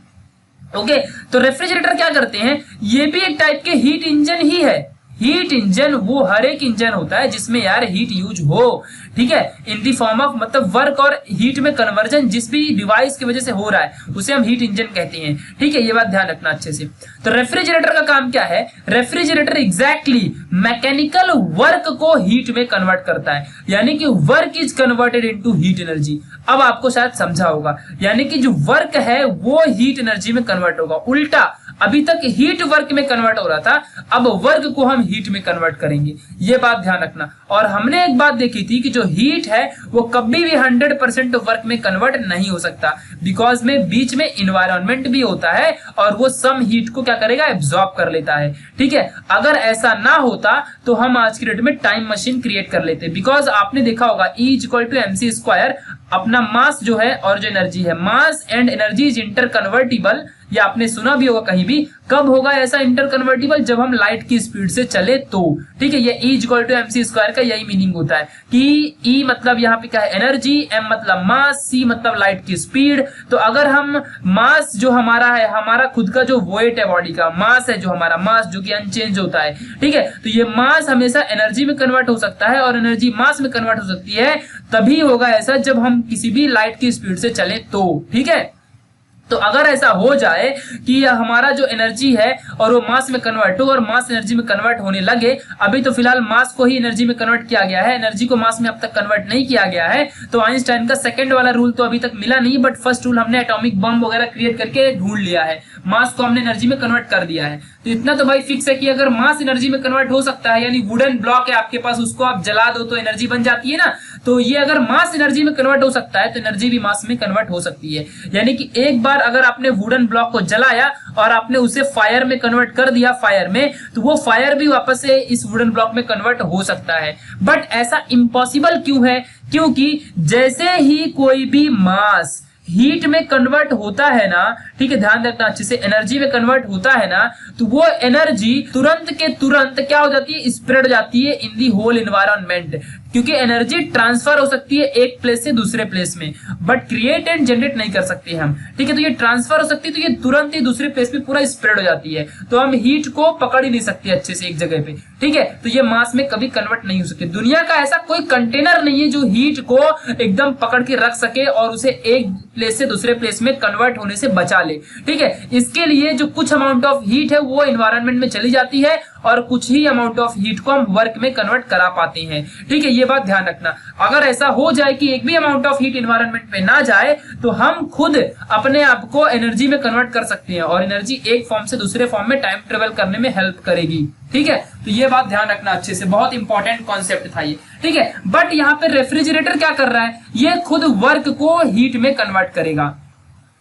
ओके, तो रेफ्रिजरेटर क्या करते हैं, ये भी एक टाइप के हीट इंजन ही है। हीट इंजन वो हर एक इंजन होता है जिसमें यार हीट यूज हो। ठीक है, इन दी फॉर्म ऑफ, मतलब वर्क और हीट में कन्वर्जन जिस भी डिवाइस की वजह से हो रहा है उसे हम हीट इंजन कहते हैं। ठीक है, ये बात ध्यान रखना अच्छे से। तो रेफ्रिजरेटर का काम क्या है, रेफ्रिजरेटर एग्जैक्टली मैकेनिकल वर्क को हीट में कन्वर्ट करता है, यानी कि work is converted into heat energy. अब आपको शायद समझा होगा, यानी कि जो वर्क है वो हीट एनर्जी में कन्वर्ट होगा। उल्टा अभी तक हीट वर्क में कन्वर्ट हो रहा था, अब वर्क को हम हीट में कन्वर्ट करेंगे, ये बात ध्यान रखना। और हमने एक बात देखी थी कि जो हीट है वो कभी भी 100% वर्क में कन्वर्ट नहीं हो सकता, बिकॉज में बीच में इन्वायरमेंट भी होता है और वो सम हीट को क्या करेगा, एब्जॉर्ब कर लेता है। ठीक है, अगर ऐसा ना होता तो हम आज की डेट में टाइम मशीन क्रिएट कर लेते, बिकॉज आपने देखा होगा E = mc², अपना मास जो है और जो एनर्जी है, mass and energy is inter convertible, ये आपने सुना भी होगा कहीं भी। कब होगा ऐसा इंटर कन्वर्टिबल, जब हम लाइट की स्पीड से चले तो। ठीक है, ये E = mc² का यही मीनिंग होता है कि E मतलब यहाँ पे क्या है, एनर्जी, M मतलब मास, C मतलब लाइट की स्पीड। तो अगर हम मास जो हमारा है, हमारा खुद का जो वेट है, बॉडी का मास है, जो हमारा मास जो कि अनचेंज होता है, ठीक है, तो ये मास हमेशा एनर्जी में कन्वर्ट हो सकता है और एनर्जी मास में कन्वर्ट हो सकती है, तभी होगा ऐसा जब हम किसी भी लाइट की स्पीड से चले तो। ठीक है, तो अगर ऐसा हो जाए कि हमारा जो एनर्जी है और वो मास में कन्वर्ट हो और मास एनर्जी में कन्वर्ट होने लगे, अभी तो फिलहाल मास को ही एनर्जी में कन्वर्ट किया गया है, एनर्जी को मास में अब तक कन्वर्ट नहीं किया गया है, तो आइंस्टाइन का सेकंड वाला रूल तो अभी तक मिला नहीं, बट फर्स्ट रूल हमने एटॉमिक बम वगैरह क्रिएट करके ढूंढ लिया है, मास को हमने एनर्जी में कन्वर्ट कर दिया है। तो इतना तो भाई फिक्स है कि अगर मास एनर्जी में कन्वर्ट हो सकता है, यानी वुडन ब्लॉक है आपके पास, उसको आप जला दो तो एनर्जी बन जाती है ना, तो ये अगर मास एनर्जी में कन्वर्ट हो सकता है तो एनर्जी भी मास में कन्वर्ट हो सकती है। यानी कि एक बार अगर आपने वुडन ब्लॉक को जलाया और आपने उसे फायर में कन्वर्ट कर दिया, फायर में, तो वो फायर भी वापस से इस वुडन ब्लॉक में कन्वर्ट हो सकता है। बट ऐसा इम्पॉसिबल क्यों है, क्योंकि जैसे ही कोई भी मास हीट में कन्वर्ट होता है ना, ठीक है, ध्यान रखना अच्छे से, एनर्जी में कन्वर्ट होता है ना, तो वो एनर्जी तुरंत के तुरंत क्या हो जाती है, स्प्रेड हो जाती है इन दी होल एनवायरनमेंट, क्योंकि एनर्जी ट्रांसफर हो सकती है एक प्लेस से दूसरे प्लेस में, बट क्रिएट एंड जनरेट नहीं कर सकते हम। ठीक है, तो ये ट्रांसफर हो सकती है, तो ये तुरंत ही दूसरे प्लेस पे पूरा स्प्रेड हो जाती है, तो हम हीट को पकड़ ही नहीं सकते अच्छे से एक जगह पे। ठीक है, तो ये मास में कभी कन्वर्ट नहीं हो सकती। दुनिया का ऐसा कोई कंटेनर नहीं है जो हीट को एकदम पकड़ के रख सके और उसे एक प्लेस से दूसरे प्लेस में कन्वर्ट होने से बचा ले। ठीक है, इसके लिए जो कुछ अमाउंट ऑफ हीट है वो एनवायरनमेंट में चली जाती है और कुछ ही अमाउंट ऑफ हीट को हम वर्क में कन्वर्ट करा पाते हैं। ठीक है, ये बात ध्यान रखना। अगर ऐसा हो जाए कि एक भी अमाउंट ऑफ हीट एनवायरनमेंट में ना जाए तो हम खुद अपने आप को एनर्जी में कन्वर्ट कर सकते हैं और एनर्जी एक फॉर्म से दूसरे फॉर्म में टाइम ट्रेवल करने में हेल्प करेगी। ठीक है, तो ये बात ध्यान रखना अच्छे से, बहुत इंपॉर्टेंट कॉन्सेप्ट था ये। ठीक है, बट यहाँ पे रेफ्रिजरेटर क्या कर रहा है, ये खुद वर्क को हीट में कन्वर्ट करेगा।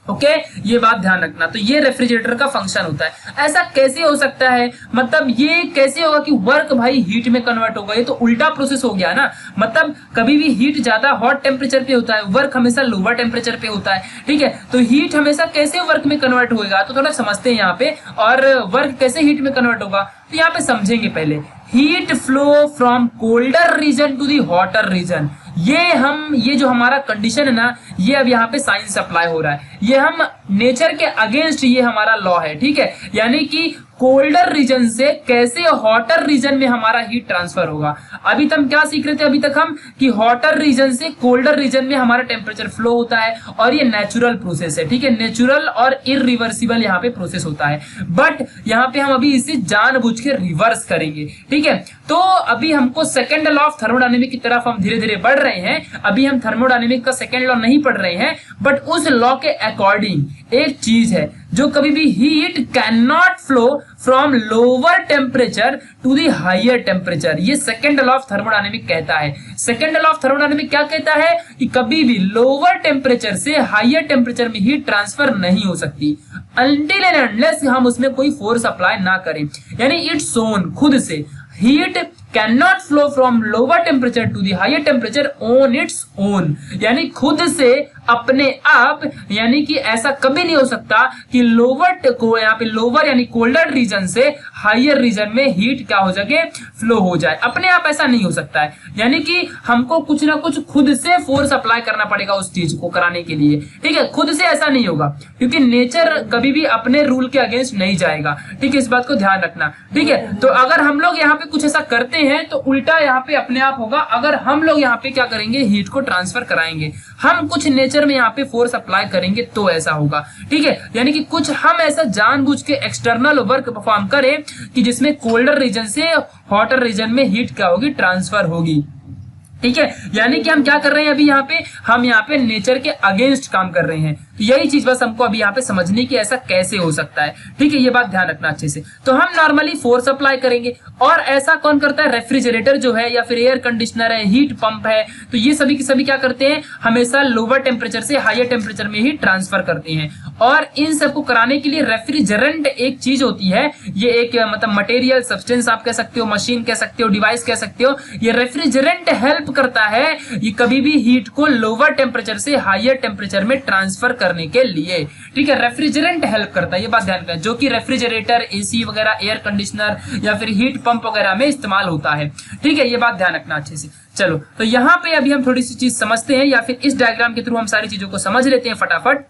ओके, ये बात ध्यान रखना। तो ये रेफ्रिजरेटर का फंक्शन होता है। ऐसा कैसे हो सकता है, मतलब ये कैसे होगा कि वर्क भाई हीट में कन्वर्ट होगा, ये तो उल्टा प्रोसेस हो गया ना। मतलब कभी भी हीट ज्यादा हॉट टेम्परेचर पे होता है, वर्क हमेशा लोअर टेम्परेचर पे होता है। ठीक है, तो हीट हमेशा कैसे वर्क में कन्वर्ट होगा, तो थोड़ा समझते हैं यहाँ पे, और वर्क कैसे हीट में कन्वर्ट होगा तो यहाँ पे समझेंगे। पहले heat flow from colder region to the hotter region, ये जो हमारा कंडीशन है ना, ये अब यहाँ पे साइंस अप्लाई हो रहा है, ये हम नेचर के अगेंस्ट ये हमारा लॉ है। ठीक है, यानी कि कोल्डर रीजन से कैसे हॉटर रीजन में हमारा हीट ट्रांसफर होगा। अभी तक हम क्या सीख रहे थे अभी तक हम, कि हॉटर रीजन से कोल्डर रीजन में हमारा टेम्परेचर फ्लो होता है और ये नेचुरल प्रोसेस है। ठीक है, नेचुरल और इरिवर्सिबल यहाँ पे प्रोसेस होता है, बट यहाँ पे हम अभी इसे जानबूझ के रिवर्स करेंगे। ठीक है, तो अभी हमको सेकेंड लॉ ऑफ थर्मोडायनेमिक की तरफ हम धीरे धीरे बढ़ रहे हैं। अभी हम थर्मोडायनेमिक का सेकेंड लॉ नहीं पढ़ रहे हैं, बट उस लॉ के अकॉर्डिंग एक चीज है, जो कभी भी heat can not flow from lower temperature to the higher temperature, ये सेकेंड लॉ ऑफ थर्मोडायनेमिक कहता है। सेकेंड लॉ ऑफ थर्मोडायनेमिक क्या कहता है कि कभी भी लोअर टेम्परेचर से हायर टेम्परेचर में हीट ट्रांसफर नहीं हो सकती अनटिल एंड अनलेस हम उसमें कोई फोर्स अप्लाई ना करें। यानी इट्स ओन, खुद से heat can not flow from lower temperature to the higher temperature on its own, यानी खुद से अपने आप, यानी कि ऐसा कभी नहीं हो सकता कि लोअर को यहाँ पे लोअर यानी कोल्डर रीजन से हायर रीजन में हीट क्या हो सके, फ्लो हो जाए। अपने आप ऐसा नहीं हो सकता है, यानी कि हमको कुछ ना कुछ खुद से फोर्स अप्लाई करना पड़ेगा उस चीज को कराने के लिए। ठीक है, खुद से ऐसा नहीं होगा, क्योंकि नेचर कभी भी अपने रूल के अगेंस्ट नहीं जाएगा। ठीक है, इस बात को ध्यान रखना। ठीक है, तो अगर हम लोग यहाँ पे कुछ ऐसा करते हैं तो उल्टा यहाँ पे अपने आप होगा। अगर हम लोग यहाँ पे क्या करेंगे, हीट को ट्रांसफर कराएंगे, हम कुछ नेचर में यहाँ पे फोर्स अप्लाई करेंगे तो ऐसा होगा। ठीक है, यानी कि कुछ हम ऐसा जानबूझ के एक्सटर्नल वर्क परफॉर्म करें कि जिसमें कोल्डर रीजन से हॉटर रीजन में हीट क्या होगी, ट्रांसफर होगी। ठीक है, यानी कि हम क्या कर रहे हैं अभी यहाँ पे, हम यहाँ पे नेचर के अगेंस्ट काम कर रहे हैं। तो यही चीज बस हमको अभी यहाँ पे समझनी कि ऐसा कैसे हो सकता है। ठीक है, ये बात ध्यान रखना अच्छे से। तो हम नॉर्मली फोर्स अप्लाई करेंगे, और ऐसा कौन करता है, रेफ्रिजरेटर जो है या फिर एयर कंडीशनर है, हीट पंप है, तो ये सभी के सभी क्या करते हैं, हमेशा लोअर टेम्परेचर से हायर टेम्परेचर में ही ट्रांसफर करते हैं। और इन सबको कराने के लिए रेफ्रिजरेंट एक चीज होती है, ये एक मतलब मटेरियल, सब्सटेंस आप कह सकते हो, मशीन कह सकते हो, डिवाइस कह सकते हो। ये रेफ्रिजरेंट हेल्प करता है ये कभी भी हीट को लोअर टेम्परेचर से हायर टेम्परेचर में ट्रांसफर करने के लिए। ठीक है, रेफ्रिजरेंट हेल्प करता है, ये बात ध्यान रखना, जो कि रेफ्रिजरेटर, एसी वगैरह, एयर कंडीशनर या फिर हीट पंप वगैरह में इस्तेमाल होता है। ठीक है, ये बात ध्यान रखना अच्छे से। चलो, तो यहाँ पे अभी हम थोड़ी सी चीज समझते हैं, या फिर इस डायग्राम के थ्रू हम सारी चीजों को समझ लेते हैं फटाफट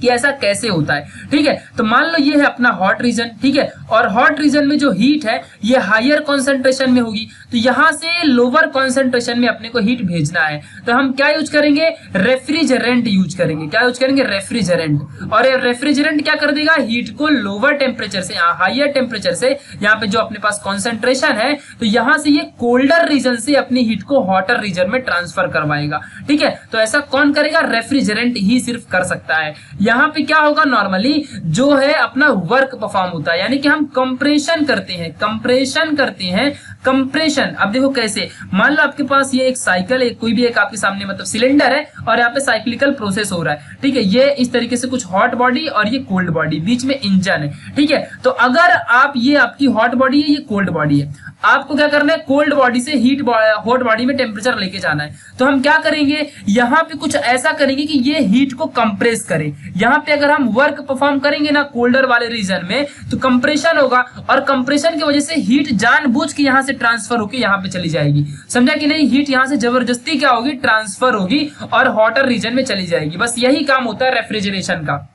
कि ऐसा कैसे होता है। ठीक है, तो मान लो ये है अपना हॉट रीजन। ठीक है, और हॉट रीजन में जो हीट है ये हायर कॉन्सेंट्रेशन में होगी, तो यहां से लोअर कॉन्सेंट्रेशन में अपने को हीट भेजना है, तो हम क्या यूज करेंगे, रेफ्रिजरेंट यूज करेंगे। क्या यूज करेंगे, रेफ्रिजरेंट। और ये रेफ्रिजरेंट क्या कर देगा, हीट को लोअर टेम्परेचर से हायर टेम्परेचर से, यहाँ पे जो अपने पास कॉन्सेंट्रेशन है, तो यहां से ये कोल्डर रीजन से अपनी हीट को हॉटर रीजन में ट्रांसफर करवाएगा। ठीक है, तो ऐसा कौन करेगा, रेफ्रिजरेंट ही सिर्फ कर सकता है। यहाँ पे क्या होगा, नॉर्मली जो है अपना वर्क परफॉर्म होता है, यानी कि हम कंप्रेशन करते हैं, कंप्रेशन। अब देखो कैसे, मान लो आपके पास ये एक साइकिल है, कोई भी एक आपके सामने मतलब सिलेंडर है, और यहाँ पे साइक्लिकल प्रोसेस हो रहा है। ठीक है, ये इस तरीके से कुछ हॉट बॉडी और ये कोल्ड बॉडी, बीच में इंजन है। ठीक है, तो अगर आप, ये आपकी हॉट बॉडी है, ये कोल्ड बॉडी है, आपको क्या करना है, कोल्ड बॉडी से हॉट बॉडी में टेम्परेचर लेके जाना है। तो हम क्या करेंगे, यहाँ पे कुछ ऐसा करेंगे कि ये हीट को कंप्रेस करे। यहाँ पे अगर हम वर्क परफॉर्म करेंगे ना कोल्डर वाले रीजन में, तो कंप्रेशन होगा, और कंप्रेशन की वजह से हीट जानबूझ के यहाँ से ट्रांसफर होकर यहाँ पे चली जाएगी। समझा कि नहीं, हीट यहाँ से जबरदस्ती क्या होगी, ट्रांसफर होगी और हॉटर रीजन में चली जाएगी। बस यही काम होता है रेफ्रिजरेशन का।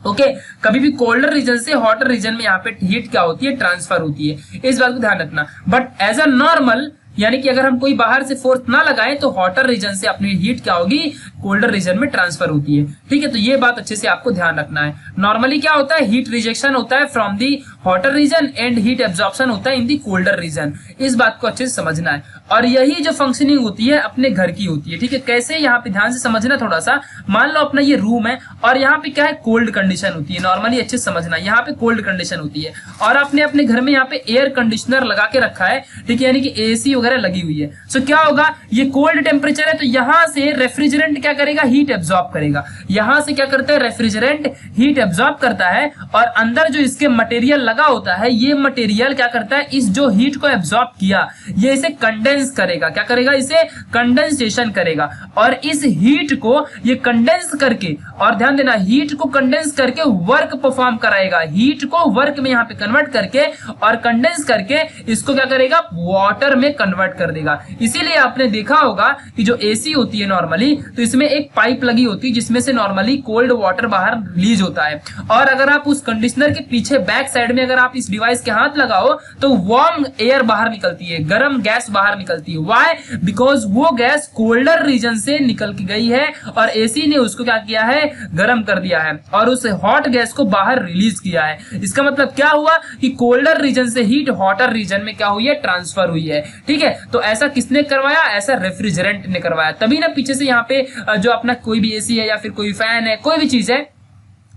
ओके, कभी भी कोल्डर रीजन से हॉटर रीजन में यहाँ पे हीट क्या होती है, ट्रांसफर होती है। इस बात को ध्यान रखना। बट एज अ नॉर्मल, यानी कि अगर हम कोई बाहर से फोर्स ना लगाएं, तो हॉटर रीजन से अपनी हीट क्या होगी, कोल्डर रीजन में ट्रांसफर होती है। ठीक है, तो ये बात अच्छे से आपको ध्यान रखना है। नॉर्मली क्या होता है, हीट रिजेक्शन होता है from the hotter region and heat absorption होता है इन दी कोल्डर रीजन। इस बात को अच्छे से समझना है, और यही जो फंक्शनिंग होती है अपने घर की होती है। ठीक है, कैसे, यहाँ पे ध्यान से समझना थोड़ा सा। मान लो अपना ये रूम है, और यहाँ पे क्या है, कोल्ड कंडीशन होती है। नॉर्मली अच्छे से समझना, यहाँ पे कोल्ड कंडीशन होती है, और आपने अपने घर में यहाँ पे एयर कंडीशनर लगा के रखा है। ठीक है, यानी कि एसी वगैरह लगी हुई है। सो क्या होगा, ये कोल्ड टेम्परेचर है, तो यहाँ से रेफ्रिजरेंट क्या करेगा, हीट एब्जॉर्ब करेगा। यहाँ से क्या करता है, रेफ्रिजरेंट हीट एब्जॉर्ब करता है, और अंदर जो इसके मटेरियल लगा होता है, ये मटेरियल क्या करता है, इस जो हीट को एब्जॉर्ब किया, ये इसे कंडेंस करेगा। क्या करेगा, इसे कंडेंसेशन करेगा, और इस हीट को ये कंडेंस करके, और ध्यान देना, हीट को कंडेंस करके वर्क परफॉर्म कराएगा। हीट को वर्क में यहाँ पे कन्वर्ट करके और कंडेंस करके इसको क्या करेगा, वाटर में कन्वर्ट कर देगा। इसीलिए आपने देखा होगा कि जो एसी होती है नॉर्मली, तो इसमें एक पाइप लगी होती है जिसमें से नॉर्मली कोल्ड वाटर बाहर रिलीज होता है, और अगर आप उस कंडीशनर के पीछे बैक साइड में अगर आप इस डिवाइस के हाथ लगाओ, तो वार्म एयर बाहर निकलती है, गर्म गैस बाहर निकलती है। व्हाई, बिकॉज वो गैस कोल्डर रीजन से निकल के गई है, और एसी ने उसको क्या किया है, गर्म कर दिया है, और उस हॉट गैस को बाहर रिलीज किया है। इसका मतलब क्या हुआ कि कोल्डर रीजन से हीट हॉटर रीजन में क्या हुई है, ट्रांसफर हुई है। ठीक है, तो ऐसा किसने करवाया, ऐसा रेफ्रिजरेंट ने करवाया। तभी ना पीछे से यहाँ पे जो अपना कोई भी एसी है या फिर कोई फैन है, कोई भी चीज है,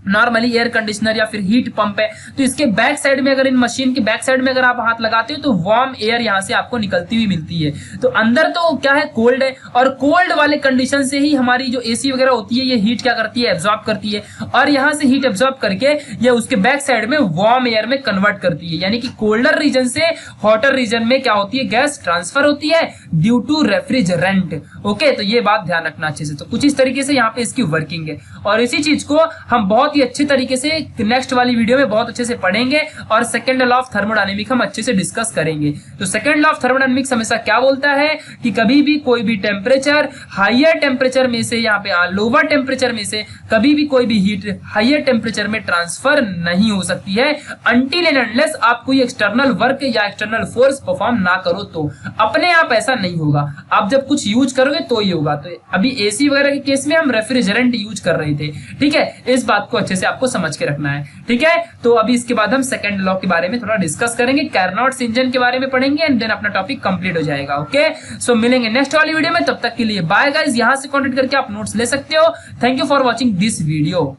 नॉर्मली एयर कंडीशनर या फिर हीट पंप है, तो इसके बैक साइड में, अगर इन मशीन के बैक साइड में अगर आप हाथ लगाते हो, तो वार्म एयर यहाँ से आपको निकलती हुई मिलती है। तो अंदर तो क्या है, कोल्ड है, और कोल्ड वाले कंडीशन से ही हमारी जो एसी वगैरह होती है, ये हीट क्या करती है, एब्जॉर्ब करती है, और यहाँ से हीट एब्जॉर्ब करके ये उसके बैक साइड में वार्म एयर में कन्वर्ट करती है। यानी कि कोल्डर रीजन से हॉटर रीजन में क्या होती है, गैस ट्रांसफर होती है ड्यू टू रेफ्रिजरेंट। ओके, तो ये बात ध्यान रखना अच्छे से। तो कुछ इस तरीके से यहाँ पे इसकी वर्किंग है, और इसी चीज को हम बहुत ही अच्छे तरीके से नेक्स्ट वाली वीडियो में बहुत अच्छे से पढ़ेंगे, और सेकंड लॉ ऑफ थर्मोडायनेमिक्स हम अच्छे से डिस्कस करेंगे। तो सेकंड लॉ ऑफ थर्मोडायनेमिक्स हमेशा क्या बोलता है कि कभी भी कोई भी टेम्परेचर हायर टेम्परेचर में से, यहाँ पे लोअर टेम्परेचर में से कभी भी कोई भी हीट हायर टेम्परेचर में ट्रांसफर नहीं हो सकती है, अनटिल एंड अनलेस आप कोई एक्सटर्नल वर्क या एक्सटर्नल फोर्स परफॉर्म ना करो। तो अपने आप ऐसा नहीं होगा, आप जब कुछ यूज करोगे तो ही होगा। तो अभी एसी वगैरह के केस में हम रेफ्रिजरेंट यूज कर रहे थे। ठीक है, इस बात को अच्छे से आपको समझ के रखना है, ठीक है। तो अभी इसके बाद हम सेकंड लॉ के बारे में थोड़ा डिस्कस करेंगे, कैरनॉट्स इंजन के बारे में पढ़ेंगे एंड देन अपना टॉपिक कंप्लीट हो जाएगा। ओके, सो मिलेंगे नेक्स्ट वाली वीडियो में, तब तक के लिए बाय गाइस। यहां से कॉन्टेक्ट करके आप नोट्स ले सकते हो। Thank you for watching this video.